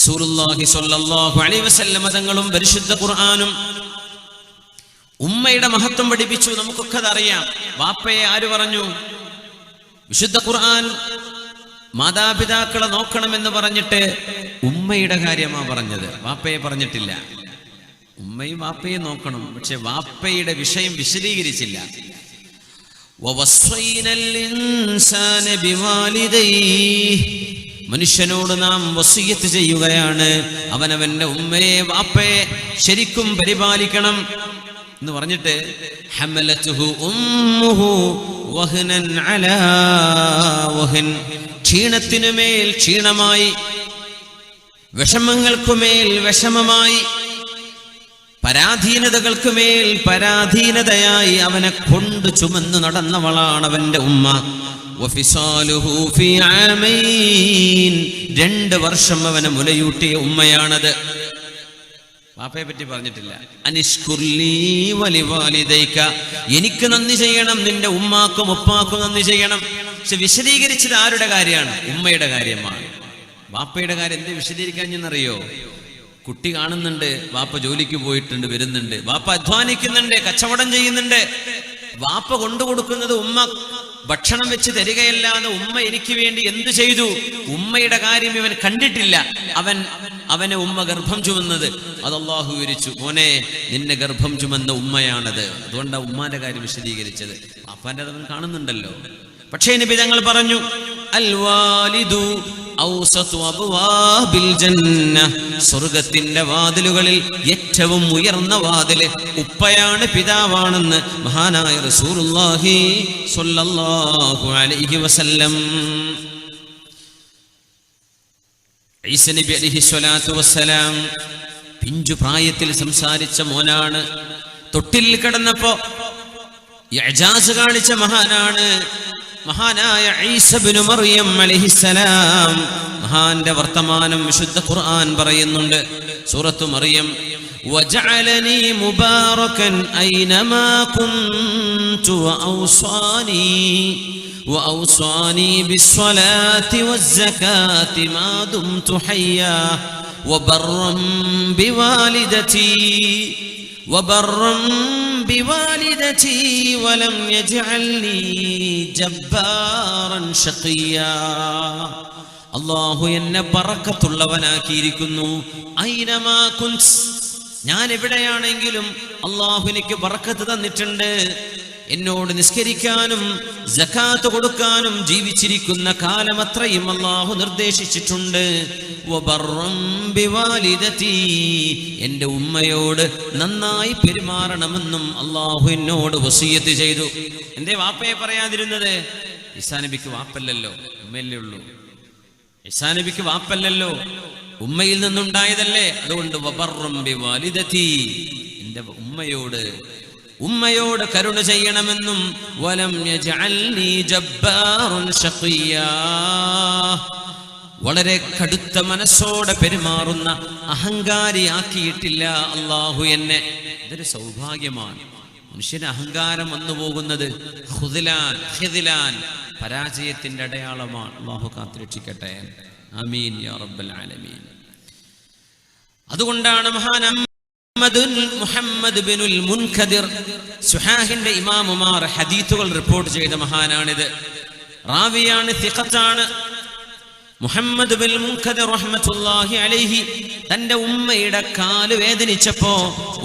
റസൂലുള്ളാഹി സ്വല്ലല്ലാഹു അലൈഹി വസല്ലം തങ്ങളും പരിശുദ്ധ ഖുർആനും ഉമ്മയുടെ മഹത്വം പഠിപ്പിച്ചു. നമുക്കൊക്കെ അതറിയാം. വാപ്പയെ ആര് പറഞ്ഞു? വിശുദ്ധ ഖുർആൻ മാതാപിതാക്കളെ നോക്കണമെന്ന് പറഞ്ഞിട്ട് ഉമ്മയുടെ കാര്യമാ പറഞ്ഞത്, വാപ്പയെ പറഞ്ഞിട്ടില്ല. ഉമ്മയും വാപ്പയും നോക്കണം, പക്ഷെ വാപ്പയുടെ വിഷയം വിശദീകരിച്ചില്ല. മനുഷ്യനോട് നാം വസിയത്ത് ചെയ്യുകയാണ്, അവനവന്റെ ഉമ്മയെ വാപ്പയെ ശരിക്കും പരിപാലിക്കണം എന്ന് പറഞ്ഞിട്ട് ഹമലതുഹു ഉമ്മുഹു വഹ്നൻ അലാ വഹ്ൻ, ക്ഷീണത്തിനുമേൽ ക്ഷീണമായി, വിഷമങ്ങൾക്കുമേൽ വിഷമമായി, പരാധീനതകൾക്കുമേൽ പരാധീനതയായി അവനെ കൊണ്ട് ചുമന്നു നടന്നവളാണ് അവന്റെ ഉമ്മ. വഫിസാലുഹു ഫീ ആമൈൻ, 2 വർഷം അവനെ മുലയൂട്ടിയ ഉമ്മയാണത്. വാപ്പയെ പറ്റി പറഞ്ഞിട്ടില്ല. അനിഷ്കുർലി വലിവാലിദൈക, എനിക്ക് നന്ദി ചെയ്യണം, നിന്റെ ഉമ്മാക്കും ഉപ്പാക്കും നന്ദി ചെയ്യണം. പക്ഷെ വിശദീകരിച്ചത് ആരുടെ കാര്യമാണ്? ഉമ്മയുടെ കാര്യമാണ്. വാപ്പയുടെ കാര്യം എന്ത് വിശദീകരിക്കാഞ്ഞെന്നറിയോ? കുട്ടി കാണുന്നുണ്ട്, വാപ്പ ജോലിക്ക് പോയിട്ടുണ്ട്, വരുന്നുണ്ട്, വാപ്പ അധ്വാനിക്കുന്നുണ്ട്, കച്ചവടം ചെയ്യുന്നുണ്ട്, വാപ്പ കൊണ്ടുകൊടുക്കുന്നത് ഉമ്മ ഭക്ഷണം വെച്ച് തരികയല്ലാതെ ഉമ്മ എനിക്ക് വേണ്ടി എന്ത് ചെയ്തു? ഉമ്മയുടെ കാര്യം ഇവൻ കണ്ടിട്ടില്ല. അവനെ ഉമ്മ ഗർഭം ചുമന്നത് അത് അല്ലാഹു വിവരിച്ചു. മോനെ, നിന്നെ ഗർഭം ചുമന്ന ഉമ്മയാണത്. അതുകൊണ്ടാണ് ഉമ്മാന്റെ കാര്യം വിശദീകരിച്ചത്. വാപ്പാന്റെ അവൻ കാണുന്നുണ്ടല്ലോ. പക്ഷേ നബി തങ്ങൾ പറഞ്ഞു, അൽ വാലിദു ഔസതു അബ്വാബിൽ ജന്ന, സ്വർഗ്ഗത്തിന്റെ വാതിലുകളിൽ ഏറ്റവും ഉയർന്ന വാതിൽ ഉപ്പയാണ്, പിതാവാണെന്ന് മഹാനായ റസൂലുള്ളാഹി സ്വല്ലല്ലാഹു അലൈഹി വസല്ലം. ഈസ നബി അലൈഹി സ്വലാത്തു വസ്സലാം പിഞ്ചു പ്രായത്തിൽ സംസാരിച്ച മോനാണ്. തൊട്ടിൽ കിടന്നപ്പോ ഇഅ്ജാസ് കാണിച്ച മഹാനാണ് മഹാനായ ഈസ ഇബ്നു മറിയം അലൈഹിസ്സലാം. മഹാന്റെ വർത്തമാനം വിശുദ്ധ ഖുർആൻ പറയുന്നുണ്ട്. സൂറത്തു മറിയം, വജഅലനി മുബാറകൻ ഐനമാ കുൻതു വഔസാനി ബിസ്സലാത്തി വസ്സകാത്തി മാ ദുംതു ഹയ്യാ വബർറൻ ബിവാലിദതി വലം യജ്അൽനി ജബ്ബാറൻ ശഖിയാ. അല്ലാഹു എന്നെ ബറക്കത്തുള്ളവനാക്കിയിരിക്കുന്നു. ഐനമാ കുൻസ്, ഞാൻ എവിടെയാണെങ്കിലും അല്ലാഹു എനിക്ക് ബറക്കത്ത് തന്നിട്ടുണ്ട്. എന്നോട് നിസ്കരിക്കാനും സകാത്ത് കൊടുക്കാനും ജീവിച്ചിരിക്കുന്ന കാലം അത്രയും അല്ലാഹു നിർദ്ദേശിച്ചിട്ടുണ്ട്. വബർറൻ ബിവാലിദതി, എൻ്റെ ഉമ്മയോട് നന്നായി പെരുമാറണമെന്നും അല്ലാഹു എന്നോട് വസിയത്ത് ചെയ്തു. എന്തേ വാപ്പയെ പറയാതിരുന്നത്? ഈസാ നബിക്ക് വാപ്പല്ലല്ലോ, ഉമ്മയല്ലേ ഉള്ളൂ. ഈസാ നബിക്ക് വാപ്പല്ലല്ലോ, ഉമ്മയിൽ നിന്നുണ്ടായതല്ലേ. അതുകൊണ്ട് വബർറൻ ബിവാലിദതി, എൻ്റെ ഉമ്മയോട് കരുണ ചെയ്യണമെന്നും വലം യജ്അൽനി ജബ്ബാറൻ ശഖിയാ, വളരെ കടുത്ത മനസ്സോടെ പെരുമാറുന്ന അഹങ്കാരിയാക്കിയിട്ടില്ല അല്ലാഹു എന്നെ. ഇതൊരു സൗഭാഗ്യമാണ്. മനുഷ്യന് അഹങ്കാരം വന്നു പോകുന്നത് ഖുദ്ലാൻ, പരാജയത്തിന്റെ അടയാളമാണ്. അല്ലാഹു കാത്തുരക്ഷിക്കട്ടെ. ആമീൻ യാ റബ്ബൽ ആലമീൻ. അതുകൊണ്ടാണ് മുഹമ്മദ് ബിനുൽ മുൻകദിർ, സുഹാഹിന്റെ ഇമാമുമാർ ഹദീസുകൾ റിപ്പോർട്ട് ചെയ്ത മഹാനാണിത്. റാവിയാണ്, സിഖത്താണ്. മുഹമ്മദ് ബിൻ മുൻകദിർ റഹ്മത്തുള്ളാഹി അലൈഹി തന്റെ ഉമ്മയുടെ കാല് വേദനിച്ചപ്പോ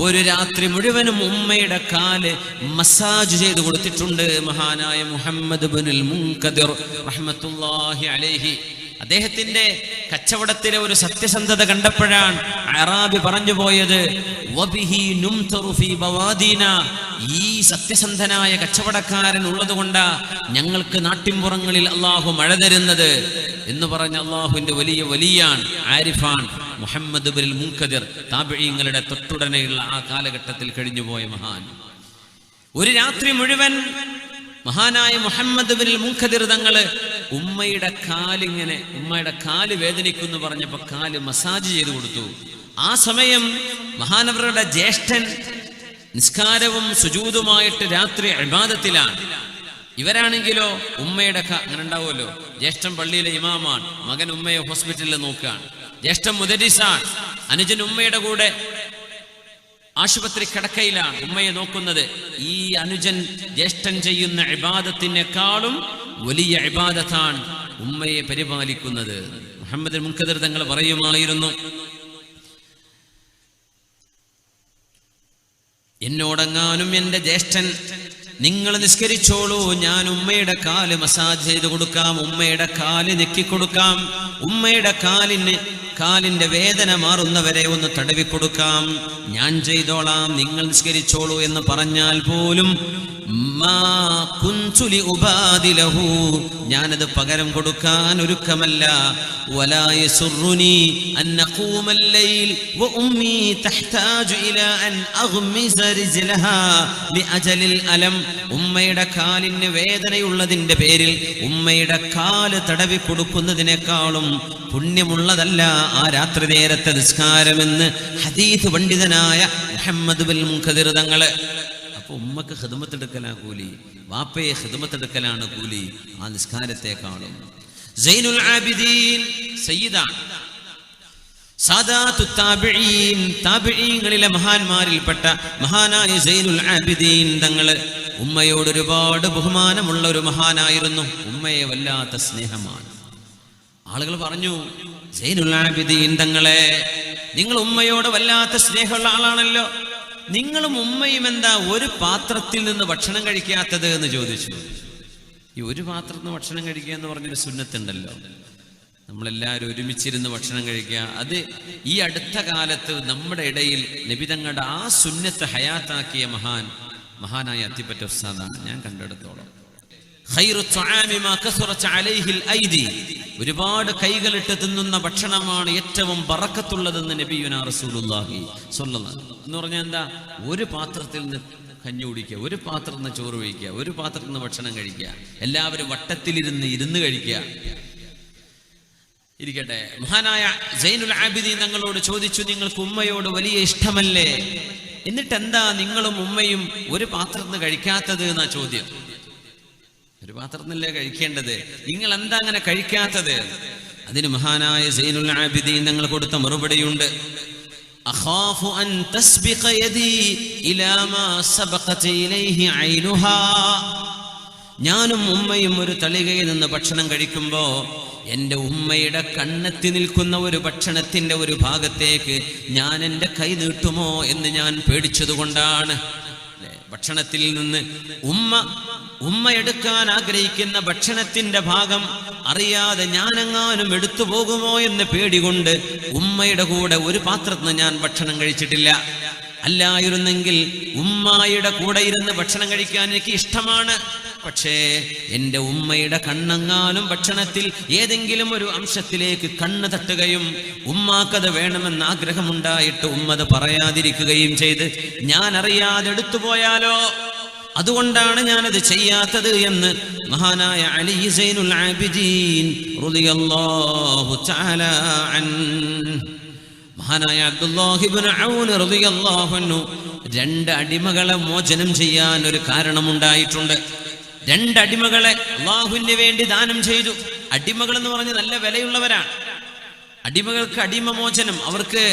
ഒരു രാത്രി മുഴുവനും ഉമ്മയുടെ കാല് മസാജ് ചെയ്തു കൊടുത്തിട്ടുണ്ട് മഹാനായ മുഹമ്മദ് ബിനുൽ മുൻകദിർ റഹ്മത്തുള്ളാഹി അലൈഹി. അദ്ദേഹത്തിന്റെ കച്ചവടത്തിലെ ഒരു സത്യസന്ധത കണ്ടപ്പോഴാണ് അറാബി പറഞ്ഞു പോയത്, വബിഹി നുംതറു ഫീ ബവാദീന, ഈ സത്യസന്ധനായ കച്ചവടക്കാരൻ ഉള്ളതുകൊണ്ടാ ഞങ്ങൾക്ക് നാട്ടിൻപുറങ്ങളിൽ അള്ളാഹു മഴ തരുന്നത് എന്ന് പറഞ്ഞ അള്ളാഹുവിന്റെ വലിയാണ്, ആരിഫാൻ മുഹമ്മദ് ബിൻ മുൻകദിർ. താബിഈങ്ങളുടെ തൊട്ടുടനെയുള്ള ആ കാലഘട്ടത്തിൽ കഴിഞ്ഞുപോയ മഹാൻ. ഒരു രാത്രി മുഴുവൻ മഹാനായ മുഹമ്മദ് ബിൻ മുൻകദിർ തങ്ങള് ഉമ്മയുടെ കാല് വേദനിക്കുന്നു പറഞ്ഞപ്പോ കാല് മസാജ് ചെയ്തു കൊടുത്തു. ആ സമയം മഹാനവരുടെ ജ്യേഷ്ഠൻ നിസ്കാരവും സുജൂദുമായിട്ട് രാത്രി ഇബാദത്തിലാണ്. ഇവരാണെങ്കിലോ ഉമ്മയുടെ അങ്ങനെ ഉണ്ടാവുമല്ലോ, ജ്യേഷ്ഠൻ പള്ളിയിലെ ഇമാമാണ്, മകൻ ഉമ്മയെ ഹോസ്പിറ്റലിൽ നോക്കുകയാണ്. ജ്യേഷ്ഠൻ മുദരിസാണ്. അനുജൻ ഉമ്മയുടെ കൂടെ ആശുപത്രി കിടക്കയിലാണ് ഉമ്മയെ നോക്കുന്നത്. ഈ അനുജൻ ജ്യേഷ്ഠൻ ചെയ്യുന്ന ഇബാദത്തിനേക്കാളും വലിയ ഇബാദത്താണ് ഉമ്മയെ പരിപാലിക്കുന്നത്. മുഹമ്മദ് മുൻകദിർ തങ്ങൾ പറയുമായിരുന്നു, എന്നോടെങ്ങാനും എൻ്റെ ജ്യേഷ്ഠൻ നിങ്ങൾ നിസ്കരിച്ചോളൂ, ഞാൻ ഉമ്മയുടെ കാല് മസാജ് ചെയ്ത് കൊടുക്കാം, ഉമ്മയുടെ കാല് ഞെക്കിക്കൊടുക്കാം, ഉമ്മയുടെ കാലിന്റെ വേദന മാറുന്നവരെ ഒന്ന് തടവിക്കൊടുക്കാം, ഞാൻ ചെയ്തോളാം, നിങ്ങൾ നിസ്കരിച്ചോളൂ എന്ന് പറഞ്ഞാൽ പോലും ഞാനത് പകരം കൊടുക്കാൻ ഒരുക്കമല്ല. ഉമ്മയുടെ കാലിന് വേദനയുള്ളതിന്റെ പേരിൽ ഉമ്മയുടെ കാല് തടവി കൊടുക്കുന്നതിനേക്കാളും പുണ്യമുള്ളതല്ല ആ രാത്രി നേരത്തെ നിസ്കാരമെന്ന് ഹദീസ് പണ്ഡിതനായ മുഹമ്മദ് ബിൻ മുൻകദിർ തങ്ങള്. അപ്പൊ ഉമ്മക്ക് ഖിദ്മത്തെടുക്കലാ കൂലി, വാപ്പയെ ഖിദ്മത്തെടുക്കലാണ് കൂലി ആ നിസ്കാരത്തെക്കാളും. സൈനുൽ ആബിദീൻ സയ്യിദാണ്, സാദാത്തു താബിഈൻ, താബിഈങ്ങളിലെ മഹാന്മാരിൽപ്പെട്ട മഹാനായ സൈനുൽ ആബിദീൻ തങ്ങള് ഉമ്മയോട് ഒരുപാട് ബഹുമാനമുള്ള ഒരു മഹാനായിരുന്നു. ഉമ്മയെ വല്ലാത്ത സ്നേഹമാണ്. ആളുകൾ പറഞ്ഞു, സൈനുൽ ആബിദീൻ തങ്ങളെ, നിങ്ങൾ ഉമ്മയോട് വല്ലാത്ത സ്നേഹമുള്ള ആളാണല്ലോ, നിങ്ങളും ഉമ്മയും എന്താ ഒരു പാത്രത്തിൽ നിന്ന് ഭക്ഷണം കഴിക്കാത്തത് എന്ന് ചോദിച്ചു. ഈ ഒരു പാത്രത്തിൽ നിന്ന് ഭക്ഷണം കഴിക്കുക എന്ന് പറഞ്ഞൊരു സുന്നത്തുണ്ടല്ലോ, നമ്മളെല്ലാവരും ഒരുമിച്ചിരുന്ന് ഭക്ഷണം കഴിക്കുക. അത് ഈ അടുത്ത കാലത്ത് നമ്മുടെ ഇടയിൽ നബി തങ്ങളുടെ ആ സുന്നത്ത് ഹയാത്താക്കിയ മഹാനായ അത്തിപ്പറ്റ ഉസ്താദാണ് ഞാൻ കണ്ടെടുത്തോളം. ഒരുപാട് കൈകളിട്ട് തിന്നുന്ന ഭക്ഷണമാണ് ഏറ്റവും ബറക്കത്തുള്ളതെന്ന് നബിയുനാ റസൂലുള്ളാഹി സ്വല്ലല്ലാഹു അലൈഹി വസല്ലം എന്ന് പറഞ്ഞാൽ എന്താ, ഒരു പാത്രത്തിൽ നിന്ന് കഞ്ഞി കുടിക്കുക, ഒരു പാത്രത്തിൽ നിന്ന് ചോറ് കഴിക്കുക, ഒരു പാത്രത്തിൽ നിന്ന് ഭക്ഷണം കഴിക്കുക, എല്ലാവരും വട്ടത്തിലിരുന്ന് കഴിക്കുക. ഇരിക്കട്ടെ, മഹാനായ സൈനുൽ ആബിദീൻ തങ്ങളോട് ചോദിച്ചു, നിങ്ങൾക്ക് ഉമ്മയോട് വലിയ ഇഷ്ടമല്ലേ, എന്നിട്ട് എന്താ നിങ്ങളും ഉമ്മയും ഒരു പാത്രത്തിൽ നിന്ന് കഴിക്കാത്തത് എന്നാ ചോദ്യം. ഒരു പാത്രത്തിനല്ലേ കഴിക്കേണ്ടത്, നിങ്ങൾ എന്താ അങ്ങനെ കഴിക്കാത്തത്? അതിന് മഹാനായ സൈനുൽ ആബിദീൻ തങ്ങൾ കൊടുത്ത മറുപടിയുണ്ട്. അഖാഫു അൻ തസ്ബിഖ യദി ഇലാ മാ സബഖത ഇലൈഹി ഐനുഹാ. ഞാനും ഉമ്മയും ഒരു തളികയിൽ നിന്ന് ഭക്ഷണം കഴിക്കുമ്പോ എൻ്റെ ഉമ്മയുടെ കണ്ണെത്തി നിൽക്കുന്ന ഒരു ഭക്ഷണത്തിന്റെ ഒരു ഭാഗത്തേക്ക് ഞാൻ എൻ്റെ കൈ നീട്ടുമോ എന്ന് ഞാൻ പേടിച്ചതുകൊണ്ടാണ്. ഭക്ഷണത്തിൽ നിന്ന് ഉമ്മ എടുക്കാൻ ആഗ്രഹിക്കുന്ന ഭക്ഷണത്തിന്റെ ഭാഗം അറിയാതെ ഞാനെങ്ങാനും എടുത്തു പോകുമോ എന്ന് പേടികൊണ്ട് ഉമ്മയുടെ കൂടെ ഒരു പാത്രത്തിൽ നിന്ന് ഞാൻ ഭക്ഷണം കഴിച്ചിട്ടില്ല. അല്ലായിരുന്നെങ്കിൽ ഉമ്മയുടെ കൂടെ ഇരുന്ന് ഭക്ഷണം കഴിക്കാൻ എനിക്ക് ഇഷ്ടമാണ്. പക്ഷേ എൻ്റെ ഉമ്മയുടെ കണ്ണെങ്ങാനും ഭക്ഷണത്തിൽ ഏതെങ്കിലും ഒരു അംശത്തിലേക്ക് കണ്ണ് തട്ടുകയും ഉമ്മാക്കത് വേണമെന്ന് ആഗ്രഹമുണ്ടായിട്ട് ഉമ്മത് പറയാതിരിക്കുകയും ചെയ്ത് ഞാൻ അറിയാതെ എടുത്തുപോയാലോ, അതുകൊണ്ടാണ് ഞാനത് ചെയ്യാത്തത് എന്ന് മഹാനായ അലി സൈനുൽ ആബിദീൻ റളിയല്ലാഹു തആല അൻഹു, മഹാനായ അബ്ദുല്ലാഹി ഇബ്നു ഔൻ റളിയല്ലാഹു അൻഹു 2 അടിമകളെ മോചനം ചെയ്യാൻ ഒരു കാരണമുണ്ടായിട്ടുണ്ട്. 2 അടിമകളെ അല്ലാഹുവിന് വേണ്ടി ദാനം ചെയ്തു. അടിമകൾ എന്ന് പറഞ്ഞ നല്ല വിലയുള്ളവരാണ്. അടിമകൾക്ക് അടിമ മോചനം, അവർക്ക്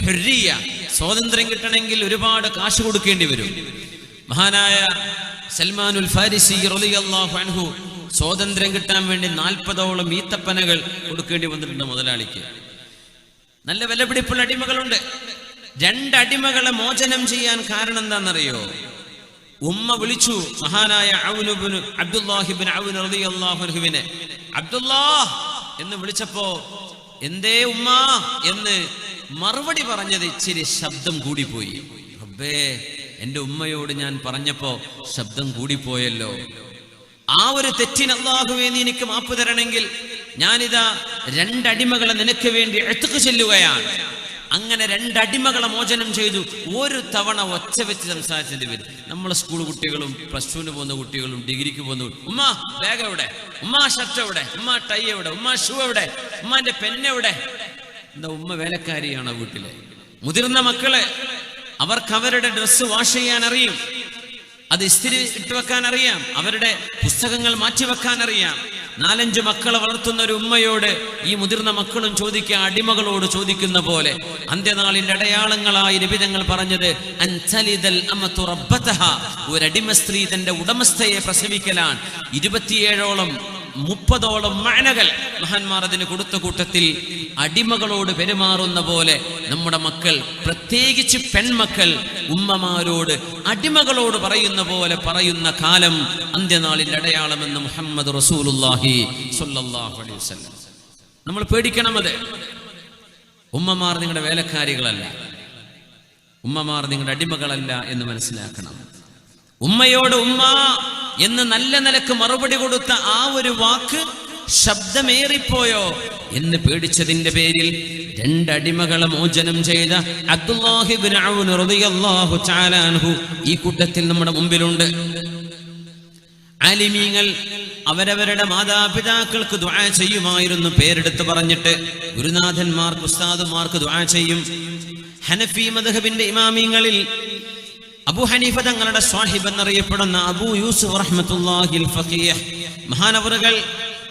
ഹുർരിയ, സ്വാതന്ത്ര്യം കിട്ടണമെങ്കിൽ ഒരുപാട് കാശ് കൊടുക്കേണ്ടി വരും. മഹാനായ സൽമാനുൽ ഫാരിസി റളിയല്ലാഹു അൻഹു സ്വാതന്ത്ര്യം കിട്ടാൻ വേണ്ടി 40ഓളം ഈത്തപ്പനകൾ കൊടുക്കേണ്ടി വന്നിട്ടുണ്ട് മുതലാളിക്ക്. നല്ല വിലപിടിപ്പുള്ള അടിമകളുണ്ട്. 2 അടിമകളെ മോചനം ചെയ്യാൻ കാരണം എന്താണെന്നറിയോ? ഉമ്മ വിളിച്ചു മഹാനായ അബ്ദുല്ലാഹി ഇബ്നു ഔൻ റളിയല്ലാഹു അൻഹുവിനെ. അബ്ദുല്ലാഹ് എന്ന് വിളിച്ചപ്പോ എന്തേ ഉമ്മ എന്ന് മറുപടി പറഞ്ഞത് ഇച്ചിരി ശബ്ദം കൂടിപ്പോയി. റബ്ബേ, എൻ്റെ ഉമ്മയോട് ഞാൻ പറഞ്ഞപ്പോ ശബ്ദം കൂടിപ്പോയല്ലോ. ആ ഒരു തെറ്റിന് അല്ലാഹുവേ നീ എനിക്ക് മാപ്പ് തരണമെങ്കിൽ ഞാനിതാ 2 അടിമകളെ നിനക്ക് വേണ്ടി എഴുത്തുക്ക് ചെല്ലുകയാണ്. അങ്ങനെ 2 അടിമകളെ മോചനം ചെയ്തു. ഒരു തവണ ഒച്ച വെച്ച് സംസാരിച്ചതിന്റെ പേര് നമ്മളെ സ്കൂൾ കുട്ടികളും +2 പോകുന്ന കുട്ടികളും ഡിഗ്രിക്ക് പോകുന്ന ഉമ്മ ബാഗ് എവിടെ, ഉമ്മ ഷർട്ട് എവിടെ, ഉമ്മ ടൈ എവിടെ, ഉമ്മ ഷൂ എവിടെ, ഉമ്മാന്റെ പെണ്ണെവിടെ? എന്താ ഉമ്മ വേലക്കാരിയാണോ വീട്ടിലെ? മുതിർന്ന മക്കളെ അവർക്ക് അവരുടെ ഡ്രസ്സ് വാഷ് ചെയ്യാൻ അറിയും, അത് ഇസ്തിരി ഇട്ട് വെക്കാൻ അറിയാം, അവരുടെ പുസ്തകങ്ങൾ മാറ്റിവെക്കാൻ അറിയാം. 4-5 മക്കളെ വളർത്തുന്ന ഒരു ഉമ്മയോട് ഈ മുതിർന്ന മക്കളും ചോദിക്കുക, അടിമകളോട് ചോദിക്കുന്ന പോലെ. അന്ത്യനാളിന്റെ അടയാളങ്ങളായി നബി തങ്ങൾ പറഞ്ഞത് അൻതലിദൽ അമതു റബ്ബതഹ, ഒരടിമ സ്ത്രീ തന്റെ ഉടമസ്ഥയെ പ്രസവിക്കലാണ്. 27ഓളം 30ഓളം മഅനകൾ മഹാന്മാർ അതിന് കൊടുത്ത കൂട്ടത്തിൽ അടിമകളോട് പെരുമാറുന്ന പോലെ നമ്മുടെ മക്കൾ, പ്രത്യേകിച്ച് പെൺമക്കൾ, ഉമ്മമാരോട് അടിമകളോട് പറയുന്ന പോലെ പറയുന്ന കാലം അന്ത്യനാളിന്റെ അടയാളമെന്ന് മുഹമ്മദ് റസൂലുള്ളാഹി സ്വല്ലല്ലാഹു അലൈഹി വസല്ലം. നമ്മൾ പേടിക്കണം. അത് ഉമ്മമാർ നിങ്ങളുടെ വേലക്കാരികളല്ല, ഉമ്മമാർ നിങ്ങളുടെ അടിമകളല്ല എന്ന് മനസ്സിലാക്കണം. ഉമ്മയോട് ഉമ്മ എന്ന് നല്ല നിലക്ക് മറുപടി കൊടുത്ത ആ ഒരു വാക്ക് ശബ്ദമേറിപ്പോയോ എന്ന് പേടിച്ചതിന്റെ പേരിൽ 2 അടിമകളെ മോചനം ചെയ്ത അബ്ദുല്ലാഹി ഇബ്നു ഔൻ റളിയല്ലാഹു തആല അൻഹു ഈ കൂട്ടത്തിൽ നമ്മുടെ മുമ്പിലുണ്ട്. ആലിമീങ്ങൾ അവരവരുടെ മാതാപിതാക്കൾക്ക് ദുആ ചെയ്യുമായിരുന്നു. പേരെടുത്ത് പറഞ്ഞിട്ട് ഗുരുനാഥന്മാർക്ക്, ഉസ്താദുമാർക്ക് ദുആ ചെയ്യും. ഹനഫി മദ്ഹബിന്റെ ഇമാമിങ്ങളിൽ അബൂ ഹനീഫ തങ്ങളുടെ സ്വാഹിബ് എന്നറിയപ്പെടുന്ന അബൂ യൂസുഫ് റഹ്മത്തുള്ളാഹിൽ ഫഖീഹ് മഹാനവറുകൾ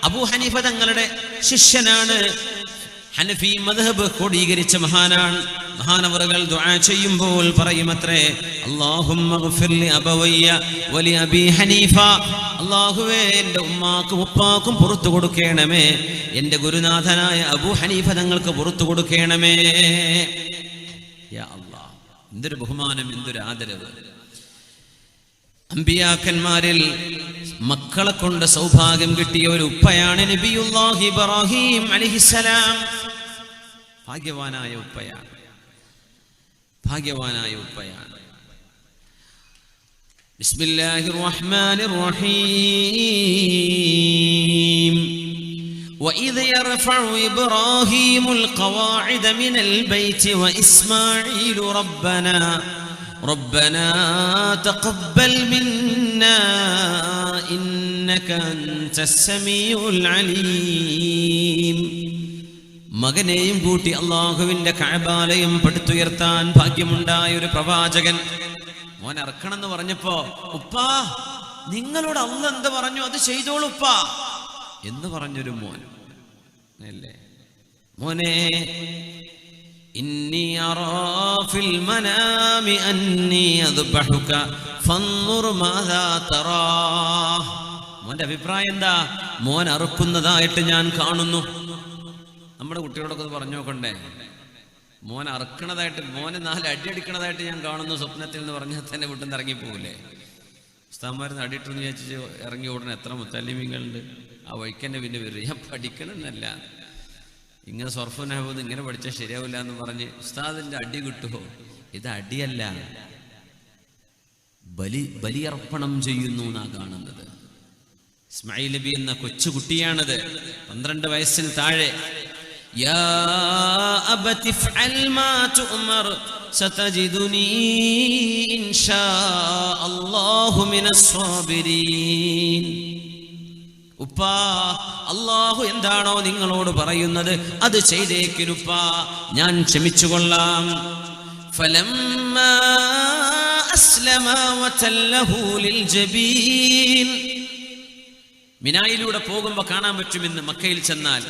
അബൂ ഹനീഫ തങ്ങളുടെ ശിഷ്യനാണ്. ഹനഫി മദ്ഹബ് ക്രോഡീകരിച്ച മഹാനാണ്. മഹാനവറുകൾ ദുആ ചെയ്യുമ്പോൾ പറയുമത്രേ, അല്ലാഹുമ്മ ഗ്ഫിർ ലി അബവയ്യ വലി അബീ ഹനീഫ, അല്ലാഹുവേ എൻ്റെ ഉമ്മാക്കും ഉപ്പാക്കും പുറത്തു കൊടുക്കണമേ, എൻ്റെ ഗുരുനാഥനായ അബൂ ഹനീഫ തങ്ങൾക്ക് പുറത്തു കൊടുക്കണമേ. യാ അല്ലാഹ്, എന്തൊരു ബഹുമാനം, എന്തൊരു ആദരവ്. അമ്പിയാക്കന്മാരിൽ മക്കളെ കൊണ്ട് സൗഭാഗ്യം കിട്ടിയ ഒരു ഉപ്പയാണ് നബിയുല്ലാഹി ഇബ്രാഹിം അലൈഹിസ്സലാം. ഭാഗ്യവാനായ ഉപ്പയാണ്, ഭാഗ്യവാനായ ഉപ്പയാണ്. ബിസ്മില്ലാഹിർ റഹ്മാനിർ റഹീം. وَإِذْ يَرْفَعُ إِبْرَاهِيمُ الْقَوَاعِدَ مِنَ الْبَيْتِ وَإِسْمَاعِيلُ رَبَّنَا تَقَبَّلْ مِنَّا إِنَّكَ أَنْتَ السَّمِيعُ الْعَلِيمُ. മകനെയും കൂട്ടി അള്ളാഹുവിന്റെ കഅബാലയം പടുത്തുയർത്താൻ ഭാഗ്യമുണ്ടായ ഒരു പ്രവാചകൻ മോൻ ഇറക്കണമെന്ന് പറഞ്ഞപ്പോ, ഉപ്പാ നിങ്ങളോട് അല്ലാഹ് എന്ത് പറഞ്ഞു അത് ചെയ്തോളൂ ഉപ്പാ എന്ന് പറഞ്ഞൊരു മോൻ അല്ലേ. മോനെ, ഇന്നി അറാ ഫിൽ മനാമി അന്നി അദ്ബഹുക ഫൻദുർ മാദാ തറാ. മോന്റെ അഭിപ്രായം എന്താ? മോൻ അറുക്കുന്നതായിട്ട് ഞാൻ കാണുന്നു. നമ്മുടെ കുട്ടികളോടൊക്കെ പറഞ്ഞു നോക്കണ്ടേ, മോൻ അറുക്കണതായിട്ട്, മോനെ 4 അടി അടിക്കണതായിട്ട് ഞാൻ കാണുന്നു സ്വപ്നത്തിൽ എന്ന് പറഞ്ഞാൽ തന്നെ വീട്ടിൽ നിന്ന് ഇറങ്ങിപ്പോകൂലേ? ഉസ്താദ്മാരെന്ന് അടിയിട്ടെന്ന് വിചാരിച്ച് ഇറങ്ങി ഓടണ എത്ര മുത്തല്ലിമീങ്ങളുണ്ട്. ആ വഴിക്കന്നെ പിന്നെ വരും, ഞാൻ പഠിക്കണമെന്നല്ല, ഇങ്ങനെ സർഫുനാകുന്നത് ഇങ്ങനെ പഠിച്ചാൽ ശരിയാവില്ല എന്ന് പറഞ്ഞ് ഉസ്താദിന്റെ അടി കിട്ടുമോ? ഇത് അടിയല്ല, ബലിയർപ്പണം ചെയ്യുന്നു എന്നാ കാണുന്നത്. ഇസ്മായിൽ നബി എന്ന കൊച്ചുകുട്ടിയാണത്, 12 വയസ്സിന് താഴെ. യാ അബതി ഫഅൽ മാ തുഅമർ സതജിദുനി ഇൻഷാ അല്ലാഹു മിനസ് സാബിരീൻ. ഉപ്പാ, അല്ലാഹു എന്താണോ നിങ്ങളോട് പറയുന്നത് അത് ചെയ്തേക്കിനുപ്പാ, ഞാൻ ക്ഷമിച്ചുകൊള്ളാം. ഫലമ്മാ അസ്ലമാ വതല്ലഹു ലിൽജബീൻ. മിനായിലൂടെ പോകുമ്പോൾ കാണാൻ പറ്റുമെന്ന് മക്കയിൽ ചെന്നാൽ,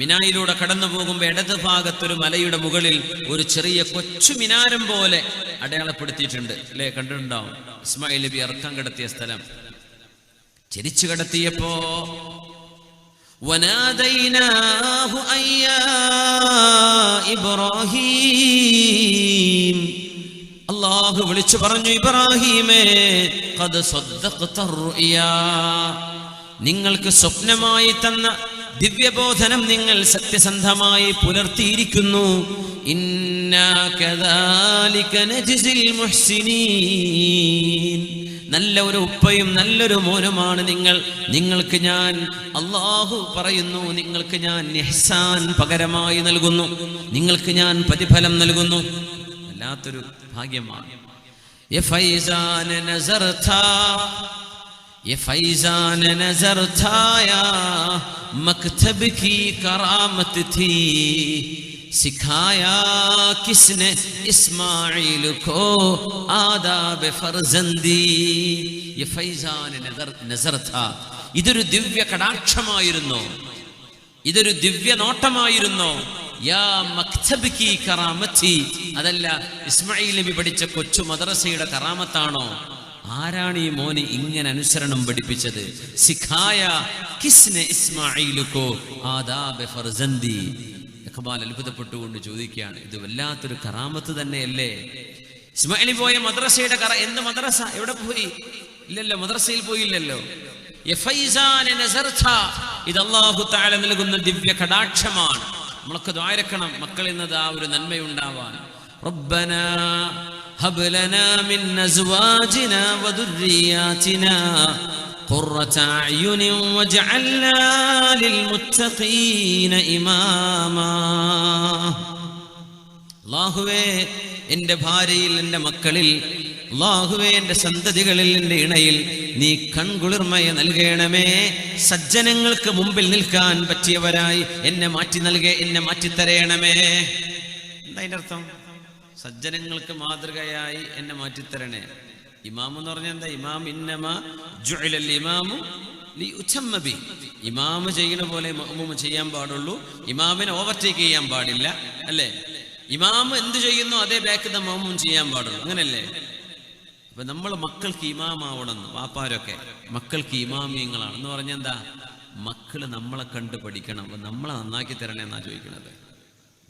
മിനായിലൂടെ കടന്നു പോകുമ്പോൾ ഇടത് ഭാഗത്തൊരു മലയുടെ മുകളിൽ ഒരു ചെറിയ കൊച്ചു മിനാരം പോലെ അടയാളപ്പെടുത്തിയിട്ടുണ്ട് അല്ലേ? കണ്ടിട്ടുണ്ടാവും. ഇസ്മായിൽ നബി ഇറക്കം കിടത്തിയ സ്ഥലം. ചരിച്ചു കിടത്തിയപ്പോ വനാദൈനാഹു അയ്യാ ഇബ്രാഹീം, അല്ലാഹു വിളിച്ചു പറഞ്ഞു, ഇബ്രാഹീമേ ഖദ് സദ്ദഖത റുയാ, നിങ്ങൾക്ക് സ്വപ്നമായി തന്ന ദിവ്യബോധനം നിങ്ങൾ സത്യസന്ധമായി പുലർത്തിയിരിക്കുന്നു. ഇന്നാ കദാലിക നജ്സിൽ മുഹ്സിനീൻ, നല്ല ഒരു ഉപ്പയും നല്ലൊരു മോനുമാണ് നിങ്ങൾ. നിങ്ങൾക്ക് ഞാൻ, അല്ലാഹു പറയുന്നു, നിങ്ങൾക്ക് ഞാൻ ഇഹ്സാൻ പകരമായി നൽകുന്നു, നിങ്ങൾക്ക് ഞാൻ പ്രതിഫലം നൽകുന്നു. വല്ലാത്തൊരു ഭാഗ്യമാണ്. യ ഫൈസാന നസർതാ, യ ഫൈസാന നസർതാ യാ മക്തബ് की करामत थी, सिखाया किसने इस्माइल को आदाब फर्जंदी. ये फैजान नजर था, ഇതൊരു ദിവ്യ കടാക്ഷമായിരുന്നു, ഇതൊരു ദിവ്യ നോട്ടമായിരുന്നു. യാ മക്തബികി കറാമത്തി, അതല്ല ഇസ്മായിൽ നബി പഠിച്ച കൊച്ചു മദ്രസയുടെ കറാമത്താണോ? ആരാണ് ഈ മോന് ഇങ്ങനെ അനുസരണം പഠിപ്പിച്ചത്? സിഖായ കിസ്നെ ഇസ്മായിലുക്കോ ആദാബ് ഫർസന്ദി. ഇഖ്ബാൽ അത്ഭുതപ്പെട്ടുകൊണ്ട് ചോദിക്കുകയാണ്, ഇത് വല്ലാത്തൊരു കറാമത്ത് തന്നെയല്ലേ? ഇസ്മായിൽ പോയ മദ്രസയുടെ എന്ത് മദ്രസ? എവിടെ പോയി? ഇല്ലല്ലോ, മദ്രസയിൽ പോയില്ലല്ലോ. ഇത് അല്ലാഹു തആല നൽകുന്ന ദിവ്യ കടാക്ഷമാണ്. നമ്മളൊക്കെ ദ്വാരക്കണം മക്കളിൽ നിന്ന് ആ ഒരു നന്മയുണ്ടാവാൻ. റബ്ബനാ ഹബ് ലനാ മിൻ അസ്വാജിനാ വദുർരിയാതിനാ ഖുർറത അയുനിൻ വജഅൽനാ ലിൽമുത്തഖീന ഇമാമാ. അല്ലാഹുവേ, എൻ്റെ ഭാര്യയിൽ, എൻ്റെ മക്കളിൽ, അല്ലാഹുവേ എൻ്റെ സന്തതികളിൽ, എൻ്റെ ഇണയിൽ നീ കൺകുളിർമയെ നൽകണമേ. സജ്ജനങ്ങൾക്ക് മുമ്പിൽ നിൽക്കാൻ പറ്റിയവരായി എന്നെ മാറ്റി നൽകേ, എന്നെ മാറ്റിത്തരയണമേ. എന്താ അതിൻ്റെ അർത്ഥം? സജ്ജനങ്ങൾക്ക് മാതൃകയായി എന്നെ മാറ്റിത്തരണേ. ഇമാം എന്ന് പറഞ്ഞാൽ എന്താ? ഇമാം ഇന്നമാ ജുഇലൽ ഇമാമു ലിയുതമ്മ ബി. ഇമാം ചെയ്യുന്ന പോലെ മഅ്മൂം ചെയ്യാൻ പാടുള്ളൂ, ഇമാമിനെ ഓവർടേക്ക് ചെയ്യാൻ പാടില്ല, അല്ലേ? ഇമാം എന്ത് ചെയ്യുന്നു അതേ ബാക്കിൽ മഅ്മൂം ചെയ്യാൻ പാടുള്ളൂ, അങ്ങനല്ലേ? അപ്പൊ നമ്മൾ മക്കൾക്ക് ഇമാമാവണം. വാപ്പാരൊക്കെ മക്കൾക്ക് ഇമാമിയങ്ങളാണ് എന്ന് പറഞ്ഞാൽ എന്താ? മക്കള് നമ്മളെ കണ്ട് പഠിക്കണം. അപ്പൊ നമ്മളെ നന്നാക്കി തരണേ എന്നാ ചോദിക്കണത്.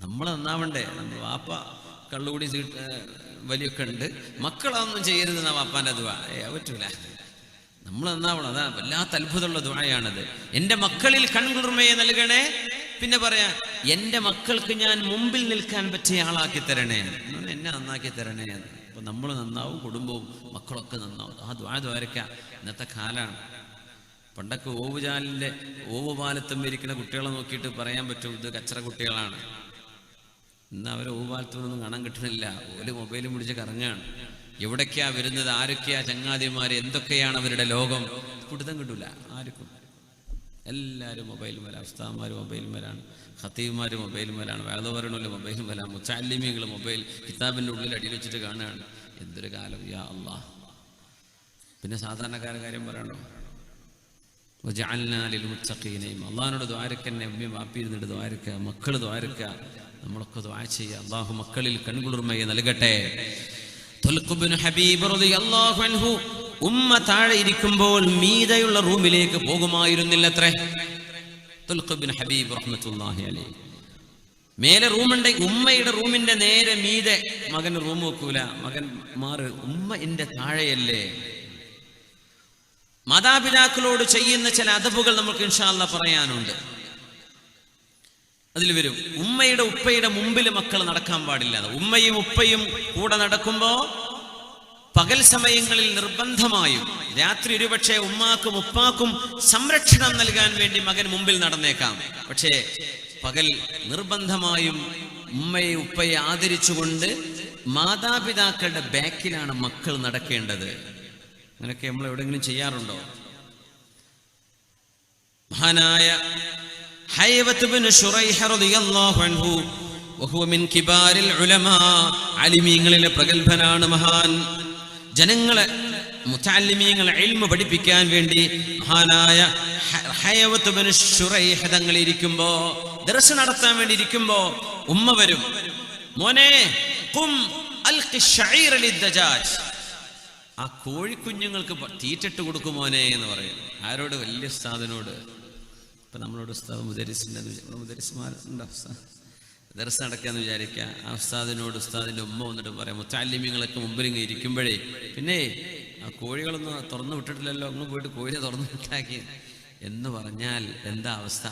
നമ്മളെ നന്നാവണ്ടേ? നമ്മൾ വാപ്പ കള്ളുകൂടി വലിയൊക്കെ ഉണ്ട്, മക്കളൊന്നും ചെയ്യരുതെന്നാ വാപ്പാൻ്റെ ദുആ. പറ്റൂല, നമ്മൾ നന്നാവണം. അതാ വല്ലാത്ത അത്ഭുതമുള്ള ദുആയാണത്. എൻ്റെ മക്കളിൽ കൺകുളിർമയെ നൽകണേ. പിന്നെ പറയാ, എൻ്റെ മക്കൾക്ക് ഞാൻ മുമ്പിൽ നിൽക്കാൻ പറ്റിയ ആളാക്കി തരണേ, എന്നെ നന്നാക്കി തരണേ. അപ്പൊ നമ്മൾ നന്നാവും, കുടുംബവും മക്കളൊക്കെ നന്നാവും. ആ ദ്വാരക്ക ഇന്നത്തെ കാലാണ്. പണ്ടൊക്കെ ഓവുപാലത്തും ഇരിക്കുന്ന കുട്ടികളെ നോക്കിയിട്ട് പറയാൻ പറ്റും ഇത് കച്ചറ കുട്ടികളാണ്. ഇന്ന് അവരെ ഓവുപാലത്തൊന്നും കാണാൻ കിട്ടണില്ല. ഓല് മൊബൈലും പിടിച്ച് കറങ്ങാണ്. എവിടേക്കാ വരുന്നത്, ആരൊക്കെയാ ചങ്ങാതിമാര്, എന്തൊക്കെയാണ് അവരുടെ ലോകം, പിടുത്തം കിട്ടൂല ആർക്കും. എല്ലാവരും മൊബൈൽ മേലാണ്, ഉസ്താദ്മാർ മൊബൈൽ മേലാണ്, ഖത്തീബ്മാർ മൊബൈൽ മേലാണ്, വേദവരണുള്ള മൊബൈൽ മേലാണ്, മുത്തഅല്ലിമീങ്ങൾ മൊബൈൽ കിതാബിൻ്റെ ഉള്ളിൽ അടിയിൽ വെച്ചിട്ട് കാണുകയാണ്. എന്തൊരു കാലം, യാ അല്ലാഹ്. പിന്നെ സാധാരണക്കാരുടെ കാര്യം പറയണോ? വജഅൽനാ ലിൽമുത്തഖീന ഇമാമ. അല്ലാഹുവിനോട് ദ്വാരക്കന്നെ, ഉമ്മയും വാപ്പിയിരുന്നിട്ട് ദ്വാരക്ക, മക്കൾ ദ്വാരക്ക, നമ്മളൊക്കെ ദ്വാ ചെയ്യുക. അല്ലാഹു മക്കളിൽ കൺകുളിർമയെ നൽകട്ടെ. തുൽഖ് ഇബ്നു ഹബീബ് റളിയല്ലാഹു അൻഹു ഉമ്മ താഴെ ഇരിക്കുമ്പോൾ മീതയുള്ള റൂമിലേക്ക് പോകുമായിരുന്നില്ലത്രേ. തുൽഖ് ഇബ്നു ഹബീബ് റഹ്മത്തുള്ളാഹി അലൈഹി. മേലെ റൂമുണ്ട്, ഉമ്മയുടെ റൂമിന്റെ നേരെ മീതെ മകൻ റൂം വെക്കൂല. മകൻ മാറ്, ഉമ്മ എന്റെ താഴെയല്ലേ. മാതാപിതാക്കളോട് ചെയ്യുന്ന ചില അദബുകൾ നമുക്ക് ഇൻഷാ അല്ലാഹ് പറയാനുണ്ട്. അതിൽ വരും, ഉമ്മയുടെ ഉപ്പയുടെ മുമ്പിൽ മക്കൾ നടക്കാൻ പാടില്ല. ഉമ്മയും ഉപ്പയും കൂടെ നടക്കുമ്പോ പകൽ സമയങ്ങളിൽ നിർബന്ധമായും, രാത്രി ഒരുപക്ഷെ ഉമ്മാക്കും ഉപ്പാക്കും സംരക്ഷണം നൽകാൻ വേണ്ടി മകൻ മുമ്പിൽ നടന്നേക്കാം. പക്ഷേ പകൽ നിർബന്ധമായും ഉമ്മയെ ഉപ്പയെ ആദരിച്ചുകൊണ്ട് മാതാപിതാക്കളുടെ ബാക്കിലാണ് മക്കൾ നടക്കേണ്ടത്. അങ്ങനെയൊക്കെ നമ്മൾ എവിടെയെങ്കിലും ചെയ്യാറുണ്ടോ? മഹാനായ ഹൈവത്ത് ഇബ്നു ശുറൈഹ് റളിയല്ലാഹു അൻഹു വഹുവ മിൻ കിബാരിൽ ഉലമാ, അലിമീങ്ങളിലെ പ്രഗൽഭനാണ് മഹാൻ. ജനങ്ങളെ മുതഅല്ലിമീങ്ങളെ ഇൽമു പഠിപ്പിക്കാൻ വേണ്ടി മഹാനായ ഹൈവത്ത് ഇബ്നു ശുറൈഹ് തങ്ങൾ ഇരിക്കുമ്പോ, ദർസ് നടത്താൻ വേണ്ടി ഇരിക്കുമ്പോ ഉമ്മ വരും, മോനെ ഖും അൽഖി ശഈറ ലിദ്ദജാജ്, ആ കോഴിക്കുഞ്ഞുങ്ങൾക്ക് തീറ്റിട്ട് കൊടുക്കും മോനെ എന്ന് പറയും. ആരോട്? വലിയ ഉസ്താദിനോട്. ഇപ്പം നമ്മളോട് ഉസ്താദ് മുദരിസ്മാരുണ്ടോ? ദർസ് നടക്കാന്ന് വിചാരിക്കുക. ആ ഉസ്താദിനോട് ഉസ്താദിൻ്റെ ഉമ്മ വന്നിട്ട് പറയാം, മുത്തഅല്ലിമീങ്ങളൊക്കെ മുമ്പിൽ ഇങ്ങനെ ഇരിക്കുമ്പോഴേ, പിന്നെ ആ കോഴികളൊന്നും തുറന്നു വിട്ടിട്ടില്ലല്ലോ, അങ്ങ് പോയിട്ട് കോഴിയെ തുറന്നു വിട്ടാക്കി എന്ന് പറഞ്ഞാൽ എന്താ അവസ്ഥ?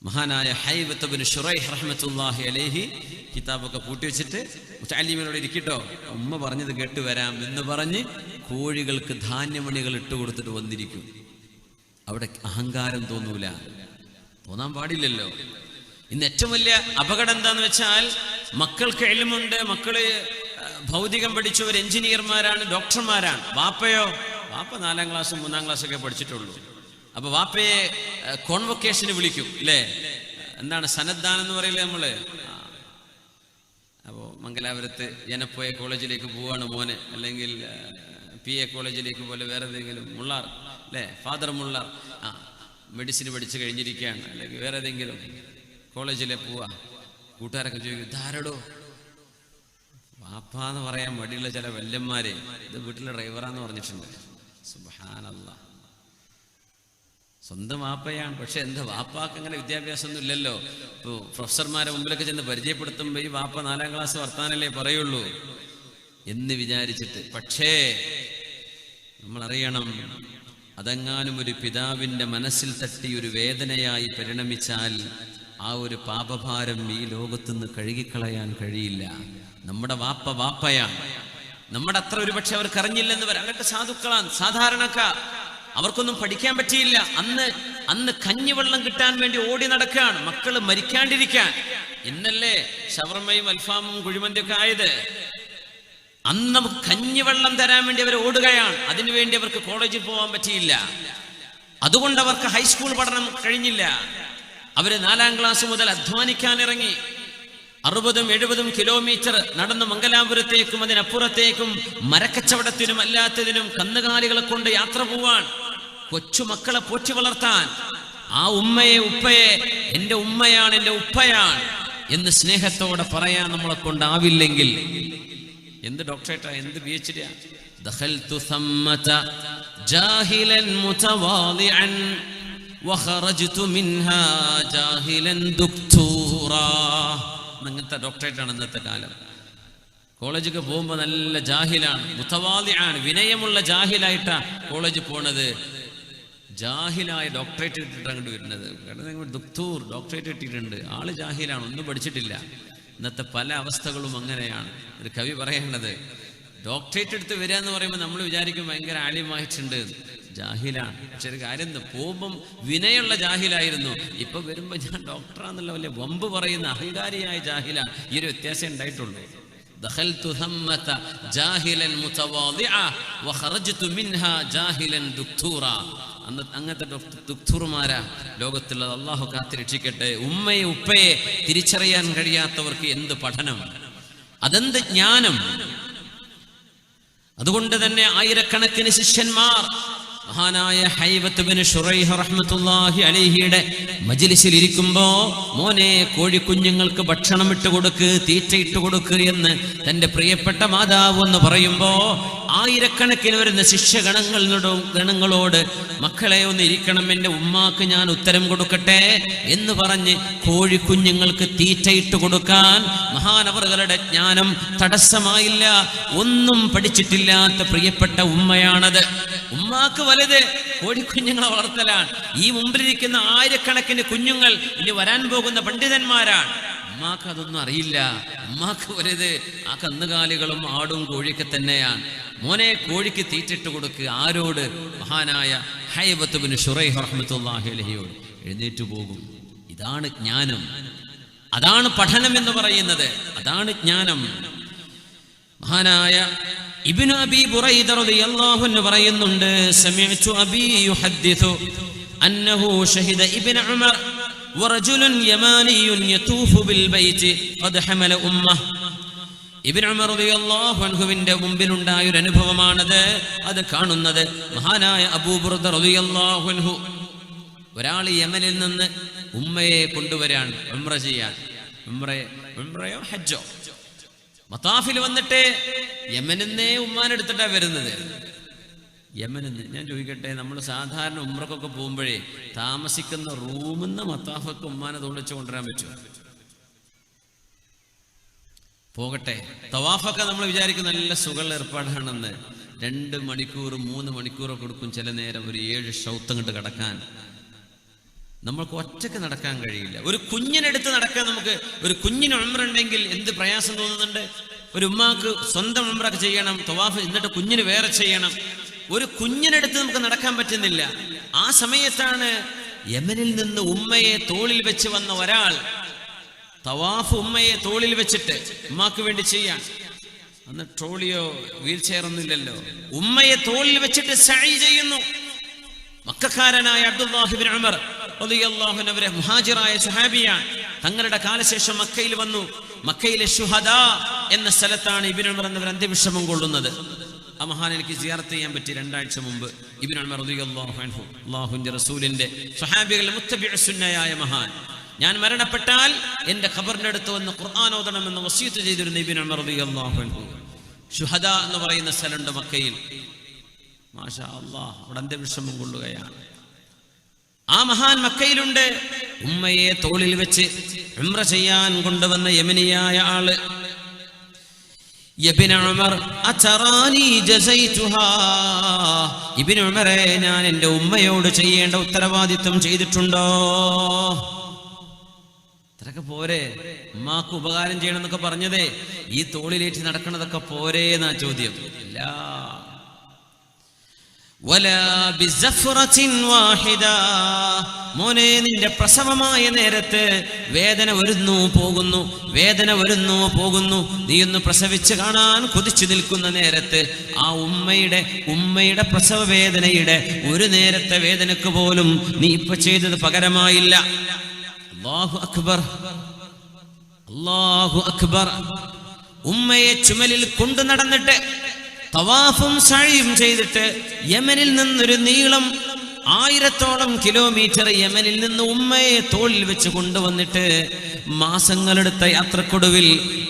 മഹാനായ ഹൈവത്ത് ഇബ്നു ശുറൈഹ് റഹ്മത്തുള്ളാഹി അലൈഹി കിതാബൊക്കെ പൂട്ടി വെച്ചിട്ട് മുതഅല്ലിമീങ്ങളോട് ഇരിക്കട്ടോ, ഉമ്മ പറഞ്ഞത് കേട്ട് വരാം എന്ന് പറഞ്ഞ് കോഴികൾക്ക് ധാന്യമണികൾ ഇട്ട് കൊടുത്തിട്ട് വന്നിരിക്കും. അവിടെ അഹങ്കാരം തോന്നൂല, തോന്നാൻ പാടില്ലല്ലോ. ഇന്ന് ഏറ്റവും വലിയ അപകടം എന്താന്ന് വെച്ചാൽ, മക്കൾക്ക് ഇൽമുണ്ട്, മക്കള് ഭൗതികം പഠിച്ചവർ എഞ്ചിനീയർമാരാണ്, ഡോക്ടർമാരാണ്. വാപ്പയോ? വാപ്പ 4ാം ക്ലാസ്സും 3ാം ക്ലാസ്സൊക്കെ പഠിച്ചിട്ടുള്ളൂ. അപ്പൊ വാപ്പയെ കോൺവൊക്കേഷന് വിളിക്കും, അല്ലേ? എന്താണ് സനദ്ദാനം എന്ന് പറയില്ലേ നമ്മള്? അപ്പോൾ മംഗലാപുരത്ത് ജനപ്പോയ കോളേജിലേക്ക് പോവാണ് മോന്, അല്ലെങ്കിൽ PA കോളേജിലേക്ക് പോലെ വേറെ എന്തെങ്കിലും മുള്ളാർ അല്ലേ? ഫാദറുമുള്ള മെഡിസിൻ പഠിച്ച് കഴിഞ്ഞിരിക്കുകയാണ്, അല്ലെങ്കിൽ വേറെ ഏതെങ്കിലും കോളേജിലെ പോവാ, കൂട്ടുകാരൊക്കെ ചോദിക്കും ധാരടോ വാപ്പാന്ന് പറയാൻ മടിയുള്ള ചില വല്യന്മാരെ ഇത് വീട്ടിലെ ഡ്രൈവറാന്ന് പറഞ്ഞിട്ടുണ്ട്. സുബ്ഹാനല്ലാഹ്, സ്വന്തം വാപ്പയാണ്. പക്ഷെ എന്താ വാപ്പാക്ക് അങ്ങനെ വിദ്യാഭ്യാസമൊന്നും ഇല്ലല്ലോ. ഇപ്പോൾ പ്രൊഫസർമാരെ മുമ്പിലൊക്കെ ചെന്ന് പരിചയപ്പെടുത്തുമ്പോൾ ഈ വാപ്പ 4ാം ക്ലാസ് വർത്താനല്ലേ പറയുള്ളൂ എന്ന് വിചാരിച്ചിട്ട്. പക്ഷേ നമ്മളറിയണം, അതെങ്ങാനും ഒരു പിതാവിൻ്റെ മനസ്സിൽ തട്ടി ഒരു വേദനയായി പരിണമിച്ചാൽ ആ ഒരു പാപഭാരം ഈ ലോകത്തുനിന്ന് കഴുകിക്കളയാൻ കഴിയില്ല. നമ്മുടെ വാപ്പ വാപ്പയാണ്. നമ്മുടെ അത്ര ഒരു പക്ഷെ അവർക്ക് അറിഞ്ഞില്ലെന്ന് വരാം. അങ്ങനത്തെ സാധുക്കളാണ്, സാധാരണക്കാർ. അവർക്കൊന്നും പഠിക്കാൻ പറ്റിയില്ല. അന്ന് കഞ്ഞിവെള്ളം കിട്ടാൻ വേണ്ടി ഓടി നടക്കുകയാണ്, മക്കള് മരിക്കാണ്ടിരിക്കാൻ. ഇന്നല്ലേ ഷവർമയും അൽഫാമും കുഴിമന്തിയൊക്കെ ആയത്. അന്ന് നമുക്ക് കഞ്ഞിവെള്ളം തരാൻ വേണ്ടി അവർ ഓടുകയാണ്. അതിനുവേണ്ടി അവർക്ക് കോളേജിൽ പോകാൻ പറ്റിയില്ല. അതുകൊണ്ട് അവർക്ക് ഹൈസ്കൂൾ പഠനം കഴിഞ്ഞില്ല. അവര് 4ാം ക്ലാസ് മുതൽ അധ്വാനിക്കാൻ ഇറങ്ങി. 60-70 കിലോമീറ്റർ നടന്ന് മംഗലാപുരത്തേക്കും അതിനപ്പുറത്തേക്കും മരക്കച്ചവടത്തിനും അല്ലാത്തതിനും കന്നുകാലികളെ കൊണ്ട് യാത്ര പോവാൻ, കൊച്ചുമക്കളെ പോറ്റി വളർത്താൻ. ആ ഉമ്മയെ ഉപ്പയെ എൻ്റെ ഉമ്മയാണ്, എൻ്റെ ഉപ്പയാണ് എന്ന് സ്നേഹത്തോടെ പറയാൻ നമ്മളെ കൊണ്ടാവില്ലെങ്കിൽ എന്ത് ഡോക്ടറേറ്റാ, എന്ത് PhD? ദഖൽതു സമ്മത ജാഹിലൻ മുതവാളിഅൻ വഖറജ്തു മിൻഹാ ജാഹിലൻ ദുക്തൂറാ. അങ്ങനത്തെ ഡോക്ടറേറ്റാണ് ഇന്നത്തെ കാലം. കോളേജൊക്കെ പോകുമ്പോൾ നല്ല ജാഹിലാണ്, മുതവാളിഅൻ, വിനയമുള്ള ജാഹിലായിട്ടാ കോളേജിൽ പോണത്. ജാഹിലായ ഡോക്ടറേറ്റ് ഇട്ടിട്ട് അങ്ങോട്ട് വരുന്നത്. കാരണം ദുക്തൂർ ഡോക്ടറേറ്റ് ഇട്ടിട്ടുണ്ട്, ആള് ജാഹിലാണ്, ഒന്നും പഠിച്ചിട്ടില്ല. ഇന്നത്തെ പല അവസ്ഥകളും അങ്ങനെയാണ്. ഒരു കവി പറയേണ്ടത്, ഡോക്ടറേറ്റ് എടുത്ത് വരിക എന്ന് പറയുമ്പോൾ നമ്മൾ വിചാരിക്കും ഭയങ്കര ആലിമായിട്ടുണ്ട്, ജാഹിലാണ്. പക്ഷെ ഒരു കാര്യം, പോകുമ്പം വിനയുള്ള ജാഹിലായിരുന്നു. ഇപ്പൊ വരുമ്പോ ഞാൻ ഡോക്ടറാന്നുള്ള വലിയ വമ്പ് പറയുന്ന അഹങ്കാരിയായ ജാഹിലാണ്. ഈ ഒരു വ്യത്യാസം ഉണ്ടായിട്ടുള്ളൂ. ദഖൽതു സമ്മത ജാഹിലൻ മുതവാളിഅ വഖറജ്തു മിൻഹാ ജാഹിലൻ ദുക്തൂറാ. അങ്ങനത്തെ ദുക്തൂർമാരാ ലോകത്തുള്ളത്. അള്ളാഹു കാത്തിരക്ഷിക്കട്ടെ. ഉമ്മയെ ഉപ്പയെ തിരിച്ചറിയാൻ കഴിയാത്തവർക്ക് എന്ത് പഠനം, അതെന്ത് ജ്ഞാനം. അതുകൊണ്ട് തന്നെ ആയിരക്കണക്കിന് ശിഷ്യന്മാർ മഹാനായ ഹൈവത്ത് ബിൻ ശുറൈഹ് റഹ്മത്തുള്ളാഹി അലൈഹിയുടെ മജ്ലിസിൽ ഇരിക്കുമ്പോ, മോനെ കോഴിക്കുഞ്ഞുങ്ങൾക്ക് ഭക്ഷണം ഇട്ട് കൊടുക്ക്, തീറ്റ ഇട്ട് കൊടുക്ക് എന്ന് തന്റെ പ്രിയപ്പെട്ട മാതാവ് എന്ന് പറയുമ്പോ, ആയിരക്കണക്കിന് വരുന്ന ശിഷ്യഗണങ്ങളോട് മക്കളെ ഒന്ന് ഇരിക്കണം, എൻ്റെ ഉമ്മാക്ക് ഞാൻ ഉത്തരം കൊടുക്കട്ടെ എന്ന് പറഞ്ഞ് കോഴിക്കുഞ്ഞുങ്ങൾക്ക് തീറ്റ ഇട്ട് കൊടുക്കാൻ മഹാനവറുകളുടെ ജ്ഞാനം തടസ്സമായില്ല. ഒന്നും പഠിച്ചിട്ടില്ലാത്ത പ്രിയപ്പെട്ട ഉമ്മയാണത്. ഉമ്മാക്ക് വലുത് കോഴിക്കുഞ്ഞുങ്ങളെ വളർത്തലാണ്. ഈ മുമ്പിലിരിക്കുന്ന ആയിരക്കണക്കിന് കുഞ്ഞുങ്ങൾ ഇനി വരാൻ പോകുന്ന പണ്ഡിതന്മാരാണ്. ഉമ്മാക്ക് അതൊന്നും അറിയില്ല. ഉമ്മാക്ക് വലുത് ആ കന്നുകാലികളും ആടും കോഴിയൊക്കെ തന്നെയാണ്. മോനെ കോഴിക്ക് തീറ്റിട്ട് കൊടുക്കുക. ആരോട്? മഹാനായ ഹൈവത്ത് ബിൻ ശുറൈഹ് റഹ്മത്തുള്ളാഹി അലൈഹിയോട്. എഴുന്നേറ്റ് പോകും. ഇതാണ് ജ്ഞാനം, അതാണ് പഠനം എന്ന് പറയുന്നത്, അതാണ് ജ്ഞാനം. മഹാനായ ഇബ്നു അബീ ബുറൈദ റളിയല്ലാഹു അൻഹു പറയുന്നുണ്ട്, സമിഅ്തു അബീ യുഹദ്ദിഥു അന്നഹു ഷഹിദ ഇബ്നു ഉമർ വറജുലുൻ യമാനിയുൻ യതൂഫു ബിൽ ബൈതി ഖദ് ഹമല ഉമ്മഹ്. ഇബ്നു ഉമർ റളിയല്ലാഹു അൻഹുവിന്റെ മുമ്പിലുണ്ടായ ഒരു അനുഭവമാണത്. അത് കാണുന്നത് മഹാനായ അബൂ ബുർദ റളിയല്ലാഹു അൻഹു. ഒരാൾ യമനിൽ നിന്ന് ഉമ്മയെ കൊണ്ടുവരാൻ ഉംറ ചെയ്യാൻ. ഉംറയോ ഹജ്ജോ മതാഫിൽ വന്നിട്ട് യമനിന്നേ ഉമ്മാനെടുത്തിട്ടാ വരുന്നത്. യമനിന്ന് ഞാൻ ചോദിക്കട്ടെ, നമ്മൾ സാധാരണ ഉംറക്കൊക്കെ പോകുമ്പോഴേ താമസിക്കുന്ന റൂമിൽ നിന്ന് മത്താഫൊക്കെ ഉമ്മാനെ തോളിച്ച് കൊണ്ടുവരാൻ പറ്റുമോ? പോകട്ടെ, തവാഫൊക്കെ നമ്മൾ വിചാരിക്കും നല്ല സുഖമുള്ള ഏർപ്പാടാണെന്ന്. 2 മണിക്കൂർ 3 മണിക്കൂറൊക്കെ കൊടുക്കും ചില നേരം ഒരു 7 ഷൗത്ത് അങ്ങോട്ട് കിടക്കാൻ. നമ്മൾക്ക് ഒറ്റക്ക് നടക്കാൻ കഴിയില്ല. ഒരു കുഞ്ഞിനെടുത്ത് നടക്കാൻ നമുക്ക്, ഒരു കുഞ്ഞിന് ഉംറ ഉണ്ടെങ്കിൽ എന്ത് പ്രയാസം തോന്നുന്നുണ്ട്. ഒരു ഉമ്മാക്ക് സ്വന്തം ഉംറ ചെയ്യണം, തവാഫ്, എന്നിട്ട് കുഞ്ഞിന് വേറെ ചെയ്യണം. ഒരു കുഞ്ഞിനെടുത്ത് നമുക്ക് നടക്കാൻ പറ്റുന്നില്ല. ആ സമയത്താണ് യമനിൽ നിന്ന് ഉമ്മയെ തോളിൽ വെച്ച് വന്ന ഒരാൾ തവാഫ് ഉമ്മയെ തോളിൽ വെച്ചിട്ട് ഉമ്മാക്ക് വേണ്ടി ചെയ്യാൻ. അന്ന് ട്രോളിയോ വീൽ ചെയർ ഒന്നും ഇല്ലല്ലോ. ഉമ്മയെ തോളിൽ വെച്ചിട്ട് സഅയ് ചെയ്യുന്നു. മക്കക്കാരനായ അബ്ദുല്ലാഹി ഇബ്നു ഉമർ റളിയല്ലാഹു അൻഹു അവരെ മുഹാജിറായ സ്വഹാബിയാണ്. തങ്ങളുടെ കാലശേഷം മക്കയിൽ വന്നു. മക്കയിലെ ശുഹദാ എന്ന സ്ഥലത്താണ് ഇബ്നു ഉമർ എന്നവർ അന്ത്യവിശ്രമം കൊള്ളുന്നത്. ആ മഹാൻ എനിക്ക് സിയാറത്ത് ചെയ്യാൻ പറ്റി 2 ആഴ്ച മുമ്പ്. ഇബ്നു ഉമർ റളിയല്ലാഹു അൻഹു, അല്ലാഹുവിന്റെ റസൂലിന്റെ സ്വഹാബികളിൽ മുത്തബിഉ സുന്നയായ മഹാൻ. ഞാൻ മരണപ്പെട്ടാൽ എന്റെ ഖബറിന്റെ അടുത്ത് വന്ന് ഖുർആൻ ഓതണമെന്ന് വസിയത്ത് ചെയ്തിരുന്ന ഇബ്നു ഉമർ റളിയല്ലാഹു അൻഹു. ശുഹദ എന്ന് പറയുന്ന സ്ഥലമുണ്ട് മക്കയിൽ. മാഷാ അല്ലാഹ്, അവിടെ അന്ത്യവിഷമം കൊള്ളുകയാണ്. ആ മഹാൻ മക്കയിലുണ്ട്. ഉമ്മയെ തോളിൽ വെച്ച് ഉംറ ചെയ്യാൻ കൊണ്ടുവന്ന യമനിയായ ആള്. ഇബ്നു ഉമർ അതറാനി ജസൈതുഹാ, ഇബ്നു ഉമറേ, ഞാൻ എൻ്റെ ഉമ്മയോട് ചെയ്യേണ്ട ഉത്തരവാദിത്വം ചെയ്തിട്ടുണ്ടോ? ഇത്രയൊക്കെ പോരെ? ഉമ്മാക്ക് ഉപകാരം ചെയ്യണം എന്നൊക്കെ പറഞ്ഞതേ ഈ തോളിലേറ്റ് നടക്കണതൊക്കെ പോരേ എന്നാ ചോദ്യം. ഇല്ല. വലാ ബിസഫറത്തിൻ വാഹിദ, മോനെ, നിന്റെ പ്രസവമായ നേരത്ത് വേദന വരുന്നു പോകുന്നു, വേദന വരുന്നു പോകുന്നു, നീ ഒന്ന് പ്രസവിച്ച് കാണാൻ കൊതിച്ചു നിൽക്കുന്ന നേരത്ത് ആ ഉമ്മയുടെ പ്രസവ വേദനയുടെ ഒരു നേരത്തെ വേദനക്ക് പോലും നീ ഇപ്പൊ ചെയ്തത് പകരമായില്ല. അല്ലാഹു അക്ബർ, അല്ലാഹു അക്ബർ. ഉമ്മയെ ചുമലിൽ കൊണ്ടു നടന്നിട്ട് തവാഫും സഅയും ചെയ്തിട്ട് യമനിൽ നിന്നൊരു നീളം 1000ഓളം കിലോമീറ്റർ യമനിൽ നിന്ന് ഉമ്മയെ തോളിൽ വെച്ച് കൊണ്ടുവന്നിട്ട് മാസങ്ങളെടുത്ത യാത്രക്കൊടുവിൽ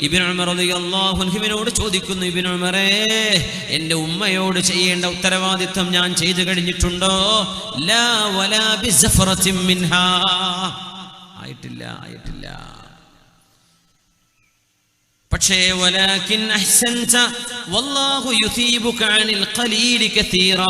ഇബ്നു ഉമർ റളിയല്ലാഹു അൻഹുവിനോട് ചോദിക്കുന്നു, ഇബ്നു ഉമറേ, എൻ്റെ ഉമ്മയോട് ചെയ്യേണ്ട ഉത്തരവാദിത്വം ഞാൻ ചെയ്തു കഴിഞ്ഞിട്ടുണ്ടോ? ലാ വലാ ബിസഫറത്തിൻ മിൻഹാ, ആയിട്ടില്ല. പക്ഷേ വലാകിൻ അഹ്സൻത വല്ലാഹു യുസീബുക അനിൽ ഖലീലി കതീറാ,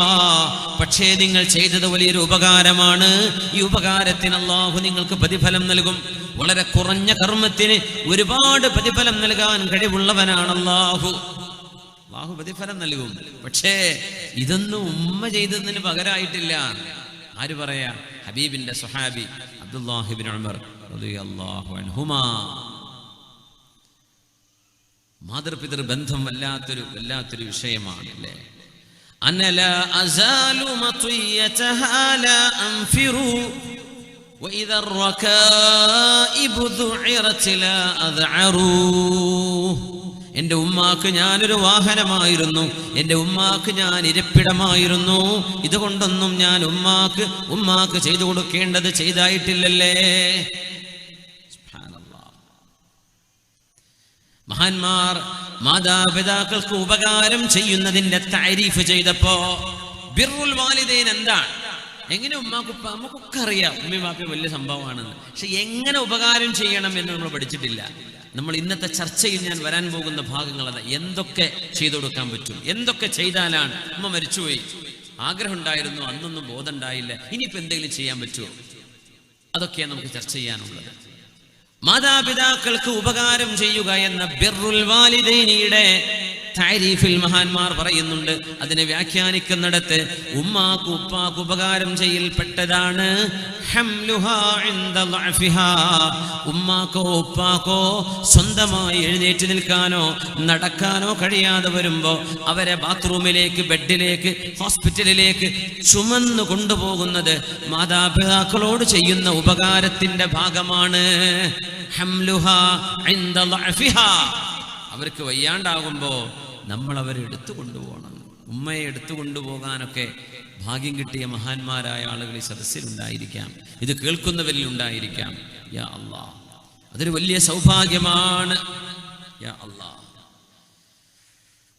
പക്ഷേ നിങ്ങൾ ചെയ്തത് വലിയൊരു ഉപകാരമാണ്. ഈ ഉപകാരത്തിന് അല്ലാഹു നിങ്ങൾക്ക് പ്രതിഫലം നൽകും. വളരെ കുറഞ്ഞ കർമ്മത്തിന് ഒരുപാട് പ്രതിഫലം നൽകാൻ കഴിവുള്ളവനാണ് അല്ലാഹു. അല്ലാഹു പ്രതിഫലം നൽകും. പക്ഷേ ഇതൊന്നും ഉമ്മ ചെയ്തതിന് പകരമായിട്ടില്ല. ആര് പറയാ? ഹബീബിന്റെ സ്വഹാബി അബ്ദുല്ലാഹി ഇബ്നു ഉമർ റളിയല്ലാഹു അൻഹുമാ. മാതൃപിതൃ ബന്ധം വല്ലാത്തൊരു വിഷയമാണ് അല്ലേ? അനല അസാലു മത്വിയതഹാ ലാ അൻഫിറു വഇദ റകാഇബു ദുഇറത് ലാ അദ്അറു. എൻ്റെ ഉമ്മാക്ക് ഞാനൊരു വാഹനമായിരുന്നു, എൻ്റെ ഉമ്മാക്ക് ഞാൻ ഇരിപ്പിടമായിരുന്നു. ഇതുകൊണ്ടൊന്നും ഞാൻ ഉമ്മാക്ക് ചെയ്തു കൊടുക്കേണ്ടത് ചെയ്തായിട്ടില്ലല്ലേ. മഹാന്മാർ മാതാപിതാക്കൾക്ക് ഉപകാരം ചെയ്യുന്നതിന്റെ താരീഫ് ചെയ്തപ്പോ ബിർറുൽ വാലിദൈൻ എന്താണ്, എങ്ങനെ ഉമ്മാക്കുപ്പ, നമുക്കൊക്കെ അറിയാം ഉമ്മയും വാപ്പയും വലിയ സംഭവമാണെന്ന്. പക്ഷെ എങ്ങനെ ഉപകാരം ചെയ്യണം എന്ന് നമ്മൾ പഠിച്ചിട്ടില്ല. നമ്മൾ ഇന്നത്തെ ചർച്ചയിൽ ഞാൻ വരാൻ പോകുന്ന ഭാഗങ്ങൾ അതാ. എന്തൊക്കെ ചെയ്തു കൊടുക്കാൻ പറ്റും, എന്തൊക്കെ ചെയ്താലാണ്. ഉമ്മ മരിച്ചുപോയി, ആഗ്രഹം ഉണ്ടായിരുന്നു, അന്നൊന്നും ബോധം ഉണ്ടായില്ല, ഇനിയിപ്പോൾ എന്തെങ്കിലും ചെയ്യാൻ പറ്റുമോ? അതൊക്കെയാണ് നമുക്ക് ചർച്ച ചെയ്യാനുള്ളത്. മാതാപിതാക്കൾക്ക് ഉപകാരം ചെയ്യുക എന്ന ബിർറുൽ വാലിദൈനിയുടെ താരീഫിൽ മഹാന്മാർ പറയുന്നുണ്ട്. അതിനെ വ്യാഖ്യാനിക്കുന്നിടത്ത് ഉമ്മാക്ക് ഉപ്പാക്ക് ഉപകാരം ചെയ്യൽപ്പെട്ടതാണ് ഹംലുഹാ ഇൻദ ളഅഫിഹാ. ഉമ്മാക്കോ ഉപ്പാക്കോ സ്വന്തമായി എഴുന്നേറ്റ് നിൽക്കാനോ നടക്കാനോ കഴിയാതെ വരുമ്പോൾ അവരെ ബാത്റൂമിലേക്ക്, ബെഡിലേക്ക്, ഹോസ്പിറ്റലിലേക്ക് ചുമന്നു കൊണ്ടുപോകുന്നത് മാതാപിതാക്കളോട് ചെയ്യുന്ന ഉപകാരത്തിന്റെ ഭാഗമാണ്. ഹംലുഹാ ഇൻദ ളഅഫിഹാ. അവർക്ക് വയ്യാണ്ടാകുമ്പോൾ നമ്മൾ അവരെ എടുത്തു കൊണ്ടുപോകണം. ഉമ്മയെ എടുത്തു കൊണ്ടുപോകാനൊക്കെ ഭാഗ്യം കിട്ടിയ മഹാന്മാരായ ആളുകൾ ഈ സദസ്സിലുണ്ടായിരിക്കാം, ഇത് കേൾക്കുന്നവരിൽ ഉണ്ടായിരിക്കാം. യാ അല്ലാഹ്, അതൊരു വലിയ സൗഭാഗ്യമാണ്. യാ അല്ലാഹ്.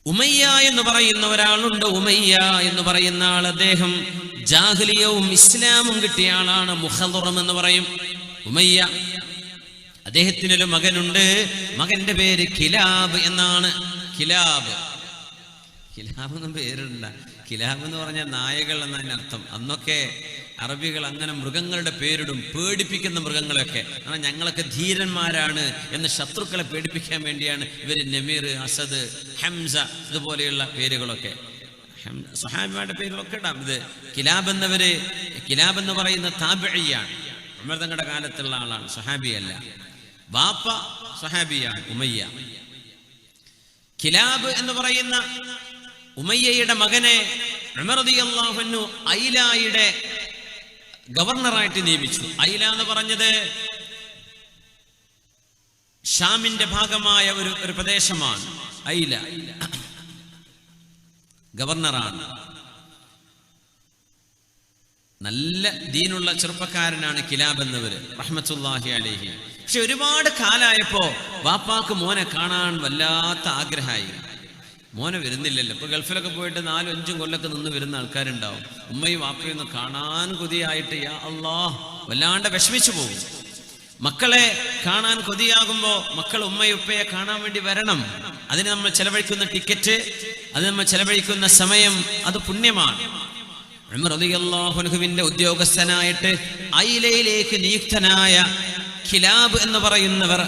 ഉമയ്യ എന്ന് പറയുന്ന ഒരാളുണ്ട്. ഉമയ്യ എന്ന് പറയുന്ന ആൾ, അദ്ദേഹം ജാഹിലിയവും ഇസ്ലാമും കിട്ടിയ ആളാണ്. മുഖദറം എന്ന് പറയും ഉമയ്യ. അദ്ദേഹത്തിനൊരു മകനുണ്ട്. മകന്റെ പേര് കിലാബ് എന്നാണ്. കിലാബ് എന്നും പേരുണ്ട. കിലാബ് എന്ന് പറഞ്ഞാൽ നായകൾ എന്നതിന് അർത്ഥം. അന്നൊക്കെ അറബികൾ അങ്ങനെ മൃഗങ്ങളുടെ പേരിടും, പേടിപ്പിക്കുന്ന മൃഗങ്ങളൊക്കെ. കാരണം ഞങ്ങളൊക്കെ ധീരന്മാരാണ് എന്ന് ശത്രുക്കളെ പേടിപ്പിക്കാൻ വേണ്ടിയാണ് ഇവർ നമീർ, അസദ്, ഹംസ ഇതുപോലെയുള്ള പേരുകളൊക്കെ, സ്വഹാബിമാരുടെ പേരുകളൊക്കെ ഇടാം. ഇത് കിലാബ് എന്ന് പറയുന്ന താബിഇയാണ്. ഉമർ തങ്ങളുടെ കാലത്തുള്ള ആളാണ്, സ്വഹാബിയല്ല. ബാപ്പ സ്വഹാബിയാണ്, ഉമയ്യ. കിലാബ് എന്ന് പറയുന്ന ഉമയ്യയുടെ മകനെ ഉമർ റളിയല്ലാഹു അൻഹു ഐലായുടെ ഗവർണറായിട്ട് നിയമിച്ചു. ഐല എന്ന് പറഞ്ഞത് ഷാമിന്റെ ഭാഗമായ ഒരു പ്രദേശമാണ് ഐല. ഗവർണറാണ്. നല്ല ദീനുള്ള ചെറുപ്പക്കാരനാണ് കിലാബ് എന്നവര് റഹ്മത്തുള്ളാഹി അലൈഹി. പക്ഷെ ഒരുപാട് കാലായപ്പോ വാപ്പാക്ക് മോനെ കാണാൻ വല്ലാത്ത ആഗ്രഹമായി. മോനെ വരുന്നില്ലല്ലോ. ഇപ്പൊ ഗൾഫിലൊക്കെ പോയിട്ട് 4-5 കൊല്ലൊക്കെ നിന്ന് വരുന്ന ആൾക്കാരുണ്ടാവും. ഉമ്മയും വാപ്പയും ഒന്ന് കാണാൻ കൊതിയായിട്ട് യാ അല്ലാഹ് വല്ലാണ്ട് വിഷമിച്ചു പോകും. മക്കളെ കാണാൻ കൊതിയാകുമ്പോ മക്കൾ ഉമ്മയും ഉപ്പയെ കാണാൻ വേണ്ടി വരണം. അതിന് നമ്മൾ ചെലവഴിക്കുന്ന ടിക്കറ്റ്, അത് നമ്മൾ ചെലവഴിക്കുന്ന സമയം, അത് പുണ്യമാണ്. ഉമർ റളിയല്ലാഹു അൻഹുവിന്റെ ഉദ്യോഗസ്ഥനായിട്ട് ഐലയിലേക്ക് നിയുക്തനായ കിലാബ് എന്ന് പറയുന്നവർ,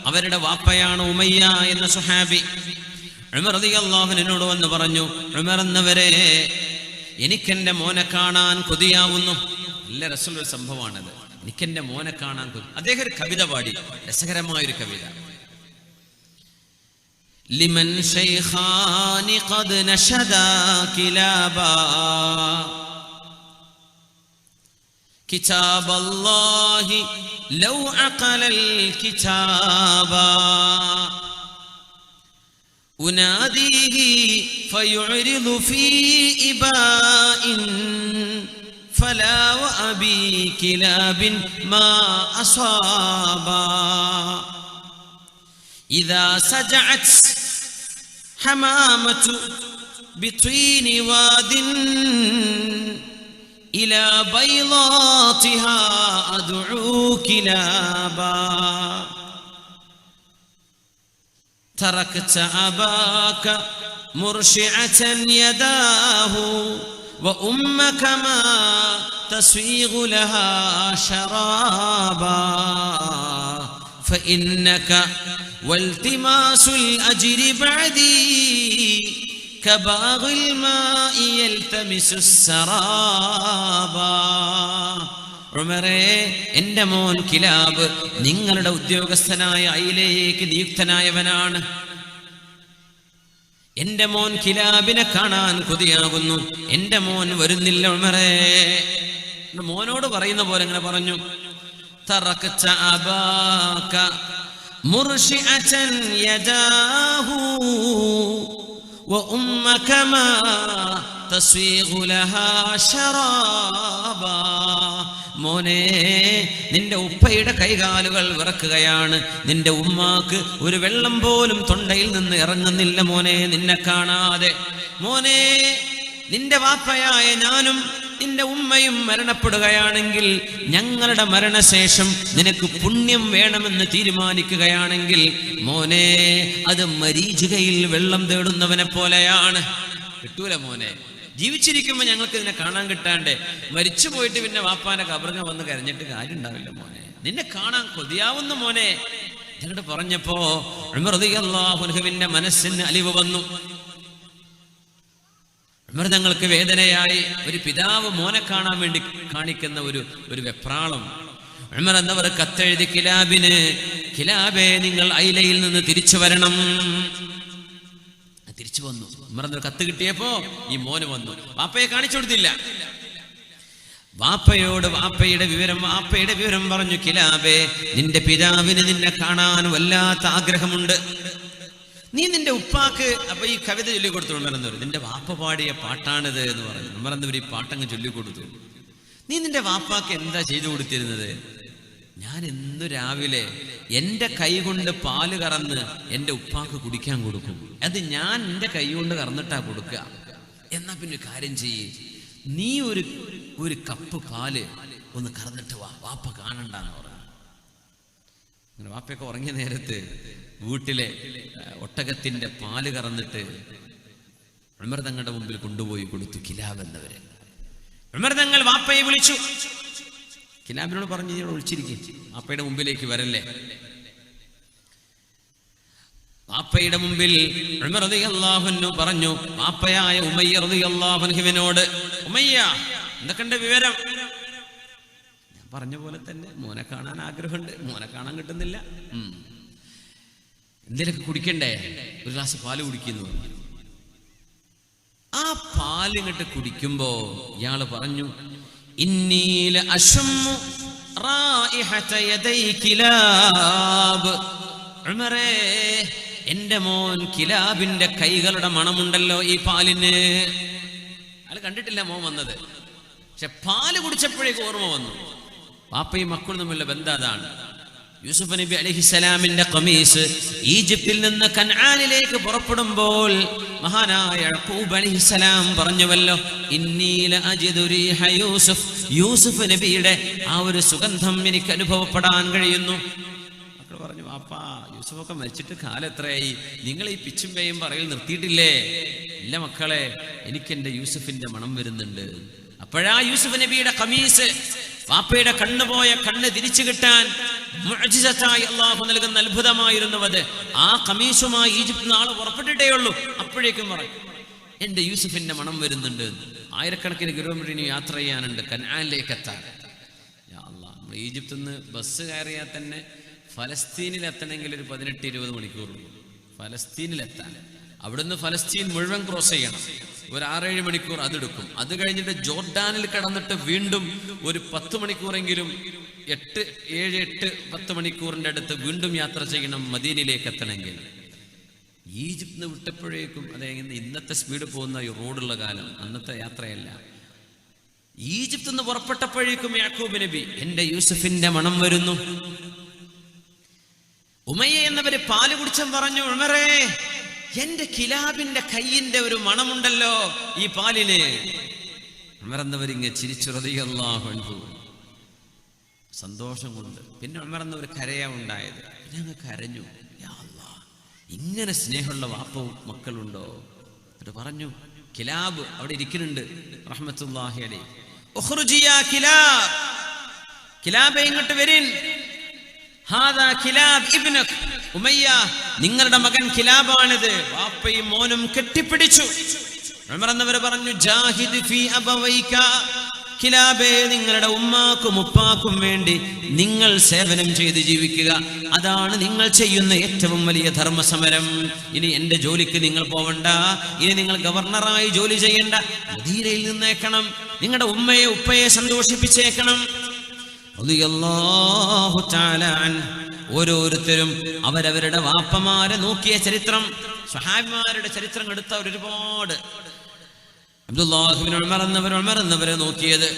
അവരുടെ വാപ്പയാണ് ഉമയ്യ എന്ന സുഹാബി. ഉമർ റളിയല്ലാഹു അൻഹുവിനോട് വന്ന് പറഞ്ഞു, ഉമർ എന്നവരെ, എനിക്കെന്റെ മോനെ കാണാൻ കൊതിയാവുന്നു. നല്ല രസമുള്ള സംഭവമാണത്. എനിക്കെന്റെ മോനെ കാണാൻ കൊതി. അദ്ദേഹം ഒരു കവിത പാടി, രസകരമായൊരു കവിത. ലിമൻ ശൈഖാനി ഖദ് നശദാ കിലാബാ കിതാബ അല്ലാഹി ലൗ അഖലൽ കിതാബ ഉനാദിഹി ഫയുരിദു ഫീ ഇബാഇൻ ഫലാ വഅബി കിലാബിൻ മാ അസാബ ഇദാ സജഅത് ഹമാമതു ബിത്വീനി വാദിൻ إلى بيضاتها أدعو كلابا تركت أباك مرشعة يداه وأمك ما تسويغ لها شرابا فإنك والتماس الأجر بعدي كباغ الماء يلتمس السرابا. ഉമറേ, എൻ്റെ മോൻ കിലാബ് നിങ്ങളുടെ ഉദ്യോഗസ്ഥനായ ഐലയിലേക്ക് നിയുക്തനായവനാണ്. എൻ്റെ മോൻ കിലാബിനെ കാണാൻ കൊതിയാകുന്നു. എൻ്റെ മോൻ വരുന്നില്ല ഉമറേ. മോനോട് പറയുന്ന പോലെ ഇങ്ങനെ പറഞ്ഞു, തറക്ത അബാക മുർശിഅതൻ യദാഹു وأمك ما تسويغ لها شرابا. മോനെ, നിന്റെ ഉപ്പയുടെ കൈകാലുകൾ വിറക്കുകയാണ്. നിന്റെ ഉമ്മാക്ക് ഒരു വെള്ളം പോലും തൊണ്ടയിൽ നിന്ന് ഇറങ്ങുന്നില്ല മോനെ, നിന്നെ കാണാതെ. മോനെ, നിന്റെ വാപ്പയായ ഞാനും നിന്റെ ഉമ്മയും മരണപ്പെടുകയാണെങ്കിൽ, ഞങ്ങളുടെ മരണശേഷം നിനക്ക് പുണ്യം വേണമെന്ന് തീരുമാനിക്കുകയാണെങ്കിൽ മോനെ, അത് മരീചികയിൽ വെള്ളം തേടുന്നവനെ പോലെയാണ്. കിട്ടൂല മോനെ. ജീവിച്ചിരിക്കുമ്പോ ഞങ്ങൾക്ക് നിന്നെ കാണാൻ കിട്ടാണ്ട് മരിച്ചു പോയിട്ട് പിന്നെ വാപ്പാന്റെ കബറിങ്ങ വന്ന് കരഞ്ഞിട്ട് കാര്യം ഉണ്ടാവില്ല മോനെ. നിന്നെ കാണാൻ കൊതിയാവുന്ന മോനെ എന്നോട് പറഞ്ഞപ്പോ ഉമർ റളിയല്ലാഹു അൻഹുവിന്റെ മനസ്സിന് അലിവ് വന്നു. ഉമർ തങ്ങൾക്ക് വേദനയായി. ഒരു പിതാവ് മോനെ കാണാൻ വേണ്ടി കാണിക്കുന്ന ഒരു വെപ്രാളം. ഉമർ എന്നവർ കത്തെഴുതി കിലാബിന്, കിലാബേ, നിങ്ങൾ ഐലയിൽ നിന്ന് തിരിച്ചു വരണം. തിരിച്ചു വന്നു. ഉമർ എന്നവർ കത്ത് കിട്ടിയപ്പോ ഈ മോന് വന്നു. വാപ്പയെ കാണിച്ചു കൊടുത്തില്ല. വാപ്പയുടെ വിവരം പറഞ്ഞു. കിലാബേ, നിന്റെ പിതാവിന് നിന്നെ കാണാൻ വല്ലാത്ത ആഗ്രഹമുണ്ട്. നീ നിന്റെ ഉപ്പാക്ക്, അപ്പൊ ഈ കവിത ചൊല്ലിക്കൊടുത്തുകൊണ്ടിരുന്നവർ, നിന്റെ വാപ്പ പാടിയ പാട്ടാണിത് എന്ന് പറഞ്ഞു. നമ്മളെന്നവർ ഈ പാട്ടങ്ങ് ചൊല്ലിക്കൊടുത്തു. നീ നിന്റെ വാപ്പാക്ക് എന്താ ചെയ്തു കൊടുത്തിരുന്നത്? ഞാൻ ഇന്ന് രാവിലെ എൻ്റെ കൈ കൊണ്ട് പാല് കറന്ന് എൻ്റെ ഉപ്പാക്ക് കുടിക്കാൻ കൊടുക്കും. അത് ഞാൻ എൻ്റെ കൈ കൊണ്ട് കറന്നിട്ടാ കൊടുക്കുക. എന്നാ പിന്നെ കാര്യം ചെയ്യ്, നീ ഒരു കപ്പ് പാല് ഒന്ന് കറന്നിട്ട് വാ, വാപ്പ കാണണ്ടെന്ന് പറഞ്ഞു. അങ്ങനെ വാപ്പയൊക്കെ ഉറങ്ങിയ നേരത്ത് വീട്ടിലെ ഒട്ടകത്തിന്റെ പാല് കറന്നിട്ട് ഉമർ തങ്ങളുടെ മുമ്പിൽ കൊണ്ടുപോയി കൊടുത്തു കിലാബ് എന്നവര്. ഉമർ തങ്ങൾ വാപ്പയെ വിളിച്ചു. കിലാബിനോട് പറഞ്ഞു, നീ വിളിച്ചിരിക്കും, വാപ്പയുടെ മുമ്പിലേക്ക് വരല്ലേ. വാപ്പയുടെ മുമ്പിൽ ഉമർ റളിയല്ലാഹു അൻഹു പറഞ്ഞു, വാപ്പയായ ഉമയ്യ റളിയല്ലാഹു അൻഹുവിനോട്, ഉമയ്യ, എന്തൊക്കെയുണ്ട് വിവരം? ഞാൻ പറഞ്ഞ പോലെ തന്നെ മോനെ കാണാൻ ആഗ്രഹമുണ്ട്, മോനെ കാണാൻ കിട്ടുന്നില്ല. എന്തേലൊക്കെ കുടിക്കണ്ടേ? ഒരു ഗ്ലാസ് പാല് കുടിക്കുന്നു. ആ പാല് ഇങ്ങോട്ട് കുടിക്കുമ്പോ ഇയാള് പറഞ്ഞു, ഇന്നീല അശുമ്മു റായിഹത യദൈ കിലാബ്. ഉമറേ, എന്റെ മോൻ കിലാബിന്റെ കൈകളുടെ മണമുണ്ടല്ലോ ഈ പാലിന്. അയാൾ കണ്ടിട്ടില്ല മോൻ വന്നത്, പക്ഷെ പാല് കുടിച്ചപ്പോഴേക്ക് ഓർമ്മ വന്നു. വാപ്പയും മക്കളും തമ്മിലുള്ള ബന്ധം അതാണ്. യൂസുഫ് നബി അലൈഹിസ്സലാമിന്റെ ഖമീസ് ഈജിപ്തിൽ നിന്ന് കൻആനിലേക്ക് പുറപ്പെടുമ്പോൾ മഹാനായ യാക്കൂബ് അലൈഹിസ്സലാം പറഞ്ഞുവല്ലോ, ഇന്നി ലഅജിദു റീഹ യൂസുഫ്. യൂസുഫ് നബിയുടെ ആ ഒരു സുഗന്ധം എനിക്ക് അനുഭവപ്പെടാൻ കഴിയുന്നു. മക്കൾ പറഞ്ഞു, വാപ്പാ യൂസുഫൊക്കെ മരിച്ചിട്ട് കാലം എത്രയായി, നിങ്ങൾ ഈ പിച്ചും പേയും പറയൽ നിർത്തിയിട്ടില്ലേ? ഇല്ല മക്കളെ, എനിക്ക് എൻ്റെ യൂസുഫിന്റെ മണം വരുന്നുണ്ട്. അപ്പോഴാ യൂസുഫ് നബിയുടെ ഖമീസ്, വാപ്പയുടെ കണ്ണുപോയ കണ്ണ് തിരിച്ചു കിട്ടാൻ മുഅ്ജിസത്തായി അല്ലാഹു നൽകുന്ന അത്ഭുതമായിരുന്നു അത്. ആ ഖമീസുമായി ഈജിപ്തിൽ നാളെ പുറപ്പെട്ടിട്ടേ ഉള്ളൂ. അപ്പോഴേക്കും പറയും, എന്റെ യൂസുഫിന്റെ മണം വരുന്നുണ്ട്. ആയിരക്കണക്കിന് കിലോമീറ്റർ യാത്ര ചെയ്യാനുണ്ട് കൻആനിലേക്ക് എത്താൻ. യാ അല്ലാഹ്, നമ്മൾ ഈജിപ്തിൽ നിന്ന് ബസ് കയറിയാൽ തന്നെ ഫലസ്തീനിൽ എത്തണമെങ്കിൽ ഒരു 18-20 മണിക്കൂറുള്ളൂ ഫലസ്തീനിലെത്താൻ. അവിടുന്ന് ഫലസ്തീൻ മുഴുവൻ ക്രോസ് ചെയ്യണം, ഒരു 6-7 മണിക്കൂർ അതെടുക്കും. അത് കഴിഞ്ഞിട്ട് ജോർഡാനിൽ കടന്നിട്ട് വീണ്ടും ഒരു 10 മണിക്കൂറെങ്കിലും 7-8-10 മണിക്കൂറിൻ്റെ അടുത്ത് വീണ്ടും യാത്ര ചെയ്യണം മദീനയിലേക്ക് എത്തണമെങ്കിൽ. ഈജിപ്തിൽ നിന്ന് വിട്ടപ്പോഴേക്കും, അതായത് ഇന്നത്തെ സ്പീഡ് പോകുന്ന ഈ റോഡുള്ള കാലം, അന്നത്തെ യാത്രയല്ല. ഈജിപ്തിൽ നിന്ന് പുറപ്പെട്ടപ്പോഴേക്കും യാക്കൂബ് നബി, എന്റെ യൂസുഫിന്റെ മണം വരുന്നു. ഉമയ്യ എന്നവര് പാല് കുടിച്ചം പറഞ്ഞു, ഉമറേ, എന്റെ കിലാബിന്റെ കയ്യിന്റെ ഒരു മണമുണ്ടല്ലോ ഈ പാലിന്. ഉമർ എന്നവരിങ്ങ ചിരിച്ചു റളിയല്ലാഹു അൻഹു, സന്തോഷം കൊണ്ട്. പിന്നെ ഉമർ എന്നവർ കരയാ ഉണ്ടായത്. ഞങ്ങൾ കരഞ്ഞു, യാ അല്ലാഹ്, ഇങ്ങനെ സ്നേഹമുള്ള വാപ്പവും മക്കളുണ്ടോ? എന്നിട്ട് പറഞ്ഞു, കിലാബ് അവിടെ ഇരിക്കുന്നുണ്ട് റഹ്മത്തുള്ളാഹി അലൈഹി, ഉഖ്റുജി യാ കിലാബ്, കിലാബേ ഇങ്ങോട്ട് വരിൻ. ഹാദാ കിലാബ് ഇബ്നുക് ഉമയ്യ, നിങ്ങളുടെ മകൻ കിലാബാണിത്. വാപ്പയും മോനും കെട്ടിപ്പിടിച്ചു. ഉമർ എന്നവർ പറഞ്ഞു, ജാഹിദ് ഫീ അബവൈക, കിലാബേ, നിങ്ങളുടെ ഉമ്മാക്കും ഉപ്പാക്കും വേണ്ടി നിങ്ങൾ സേവനം ചെയ്ത് ജീവിക്കുക. അതാണ് നിങ്ങൾ ചെയ്യുന്ന ഏറ്റവും വലിയ ധർമ്മസമരം. ഇനി എന്റെ ജോലിക്ക് നിങ്ങൾ പോവണ്ട, ഇനി നിങ്ങൾ ഗവർണറായി ജോലി ചെയ്യണ്ട, മദീനയിൽ നിന്നേക്കണം, നിങ്ങളുടെ ഉമ്മയെ ഉപ്പയെ സന്തോഷിപ്പിച്ചേക്കണം. റളിയല്ലാഹു തആല അൻഹു. ഓരോരുത്തരും അവരവരുടെ വാപ്പമാരെ നോക്കിയ ചരിത്രം, സ്വഹാബിമാരുടെ ചരിത്രം എടുത്ത ഒരുപാട്. അബ്ദുല്ലാഹിബ്നു ഉമർ എന്നവരെ നോക്കിയത്,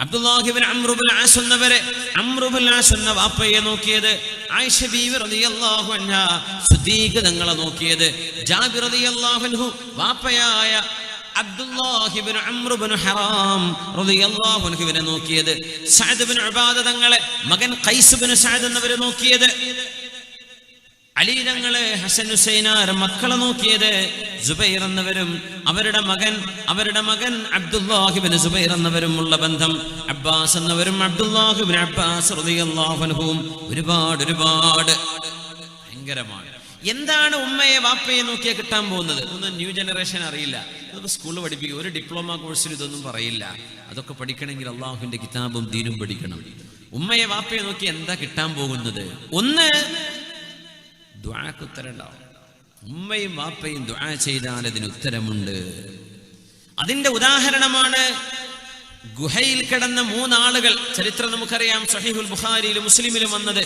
അബ്ദുല്ലാഹിബ്നു അംറു ബിൻ ആസ് എന്ന വാപ്പയെ നോക്കിയത്, ആയിഷ ബീവി റളിയല്ലാഹു അൻഹാ സിദ്ദീഖ് തങ്ങളെ നോക്കിയത്, ജാബിർ റളിയല്ലാഹു അൻഹു വാപ്പയായ അബ്ദുല്ലാഹിബ്നു അംറു ബിൻ ഹറാം റളിയല്ലാഹു അൻഹുവിനെ നോക്കിയത്, സഅദ് ബിൻ ഉബാദ തങ്ങളെ മകൻ ഖൈസ് ബിൻ സഅദ് എന്നവരെ നോക്കിയത്, അലി തങ്ങളെ ഹസൻ ഹുസൈനാർ മക്കളെ നോക്കിയത്, സുബൈർ എന്നവരും അവരുടെ മകൻ അബ്ദുല്ലാഹിബ്നു സുബൈർ എന്നവരും ഉള്ള ബന്ധം, അബ്ബാസ് എന്നവരും അബ്ദുല്ലാഹിബ്നു അബ്ബാസ് റളിയല്ലാഹു അൻഹുവും ഒരുപാട് ഭയങ്കരമാണ്. എന്താണ് ഉമ്മയെ വാപ്പയെ നോക്കിയാൽ കിട്ടാൻ പോകുന്നത്? ഒന്നും ന്യൂ ജനറേഷൻ അറിയില്ല. അതിപ്പോൾ സ്കൂളിൽ പഠിപ്പിക്കും, ഒരു ഡിപ്ലോമ കോഴ്സിൽ ഇതൊന്നും പറയില്ല. അതൊക്കെ പഠിക്കണമെങ്കിൽ അള്ളാഹുവിന്റെ കിതാബും ദീനും പഠിക്കണം. ഉമ്മയെ വാപ്പയെ നോക്കി എന്താ കിട്ടാൻ പോകുന്നത്? ഒന്ന്, ദുആക്ക് ഉത്തരം ഉണ്ടാവും. ഉമ്മയും വാപ്പയും ദുആ ചെയ്താൽ അതിന് ഉത്തരമുണ്ട്. അതിന്റെ ഉദാഹരണമാണ് ഗുഹയിൽ കിടന്ന 3 ആളുകൾ. ചരിത്രം നമുക്കറിയാം, സ്വഹീഹുൽ ബുഖാരിയിലും മുസ്ലിമിലും വന്നത്.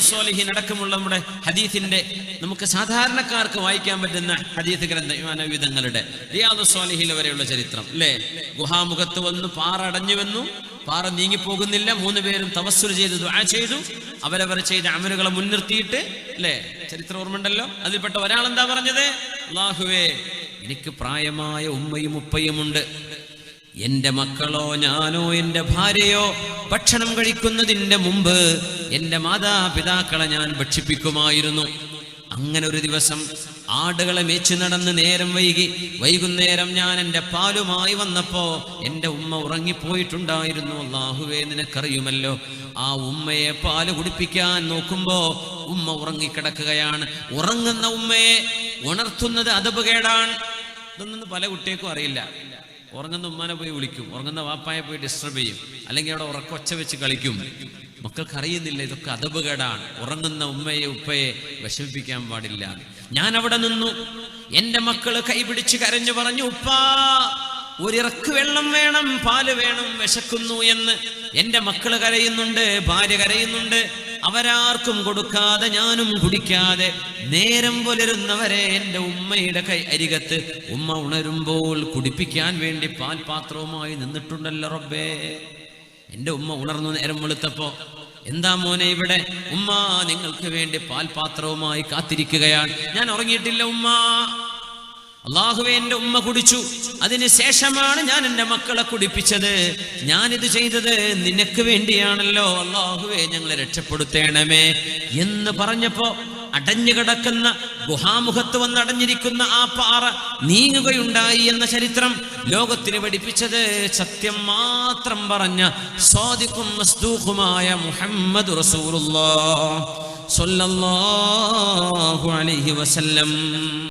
സ്വാലിഹീൻ അടക്കമുള്ള നമ്മുടെ ഹദീസിന്റെ, നമുക്ക് സാധാരണക്കാർക്ക് വായിക്കാൻ പറ്റുന്ന ഹദീസ് ഗ്രന്ഥങ്ങളുടെ റിയാദുസ് സ്വാലിഹീൻ വരെയുള്ള ചരിത്രം അല്ലേ. ഗുഹാമുഖത്ത് വന്നു, പാറ അടഞ്ഞുവെന്നു, പാറ നീങ്ങിപ്പോകുന്നില്ല. 3 പേരും തവസ്സുൽ ചെയ്ത് ദുആ ചെയ്തു. അവരവർ ചെയ്ത അമലുകളെ മുൻനിർത്തിയിട്ട് അല്ലേ, ചരിത്രം ഓർമ്മയുണ്ടല്ലോ. അതിൽപ്പെട്ട ഒരാൾ എന്താ പറഞ്ഞത്? അല്ലാഹുവേ, എനിക്ക് പ്രായമായ ഉമ്മയും ഉപ്പയുമുണ്ട്. എന്റെ മക്കളോ ഞാനോ എന്റെ ഭാര്യയോ ഭക്ഷണം കഴിക്കുന്നതിന്റെ മുമ്പ് എന്റെ മാതാപിതാക്കളെ ഞാൻ ഭക്ഷിപ്പിക്കുമായിരുന്നു. അങ്ങനെ ഒരു ദിവസം ആടുകളെ മേച്ചു നടന്ന് നേരം വൈകുന്നേരം ഞാൻ എൻ്റെ പാലുമായി വന്നപ്പോ എൻ്റെ ഉമ്മ ഉറങ്ങിപ്പോയിട്ടുണ്ടായിരുന്നു. അല്ലാഹുവേ, നിനക്കറിയുമല്ലോ, ആ ഉമ്മയെ പാല് കുടിപ്പിക്കാൻ നോക്കുമ്പോ ഉമ്മ ഉറങ്ങിക്കിടക്കുകയാണ്. ഉറങ്ങുന്ന ഉമ്മയെ ഉണർത്തുന്നത് അദബുകേടാണ്. ഇതൊന്നും പല കുട്ടികൾക്കും അറിയില്ല. ഉറങ്ങുന്ന ഉമ്മാനെ പോയി വിളിക്കും, ഉറങ്ങുന്ന വാപ്പായെ പോയി ഡിസ്റ്റർബ് ചെയ്യും, അല്ലെങ്കിൽ അവിടെ ഉറക്കൊച്ച വെച്ച് കളിക്കും. മക്കൾക്ക് അറിയുന്നില്ല ഇതൊക്കെ അദബുകേടാണ്. ഉറങ്ങുന്ന ഉമ്മയെ ഉപ്പയെ വിഷമിപ്പിക്കാൻ പാടില്ല. ഞാൻ അവിടെ നിന്നു. എന്റെ മക്കള് കൈപിടിച്ച് കരഞ്ഞു പറഞ്ഞു, ഉപ്പാ, ഒരിറക്ക് വെള്ളം വേണം, പാല് വേണം, വിശക്കുന്നു എന്ന്. എന്റെ മക്കള് കരയുന്നുണ്ട്, ഭാര്യ കരയുന്നുണ്ട്. അവരാർക്കും കൊടുക്കാതെ ഞാനും കുടിക്കാതെ നേരം പുലരുന്നവരെ എൻ്റെ ഉമ്മയുടെ അരികത്ത് ഉമ്മ ഉണരുമ്പോൾ കുടിപ്പിക്കാൻ വേണ്ടി പാൽപാത്രവുമായി നിന്നിട്ടുണ്ടല്ലോ റബ്ബേ. എൻ്റെ ഉമ്മ ഉണർന്നു നേരം വെളുത്തപ്പോ, എന്താ മോനെ ഇവിടെ? ഉമ്മ നിങ്ങൾക്ക് വേണ്ടി പാൽപാത്രവുമായി കാത്തിരിക്കുകയാണ്. ഞാൻ ഉറങ്ങിയിട്ടില്ല ഉമ്മ. അല്ലാഹുവേ, എൻ്റെ ഉമ്മ കുടിച്ചു, അതിന് ശേഷമാണ് ഞാൻ എൻ്റെ മക്കളെ കുടിപ്പിച്ചത്. ഞാനിത് ചെയ്തത് നിനക്ക് വേണ്ടിയാണല്ലോ. അല്ലാഹുവേ, ഞങ്ങളെ രക്ഷപ്പെടുത്തേണമേ എന്ന് പറഞ്ഞപ്പോ അടഞ്ഞു കിടക്കുന്ന ഗുഹാമുഖത്ത് വന്നടഞ്ഞിരിക്കുന്ന ആ പാറ നീങ്ങുകയുണ്ടായി എന്ന ചരിത്രം ലോകത്തിന് പഠിപ്പിച്ചത് സത്യം മാത്രം പറഞ്ഞ സ്വാദിഖും മസ്ദൂഖുമായ മുഹമ്മദ് റസൂലുള്ളാഹി സ്വല്ലല്ലാഹു അലൈഹി വസല്ലം.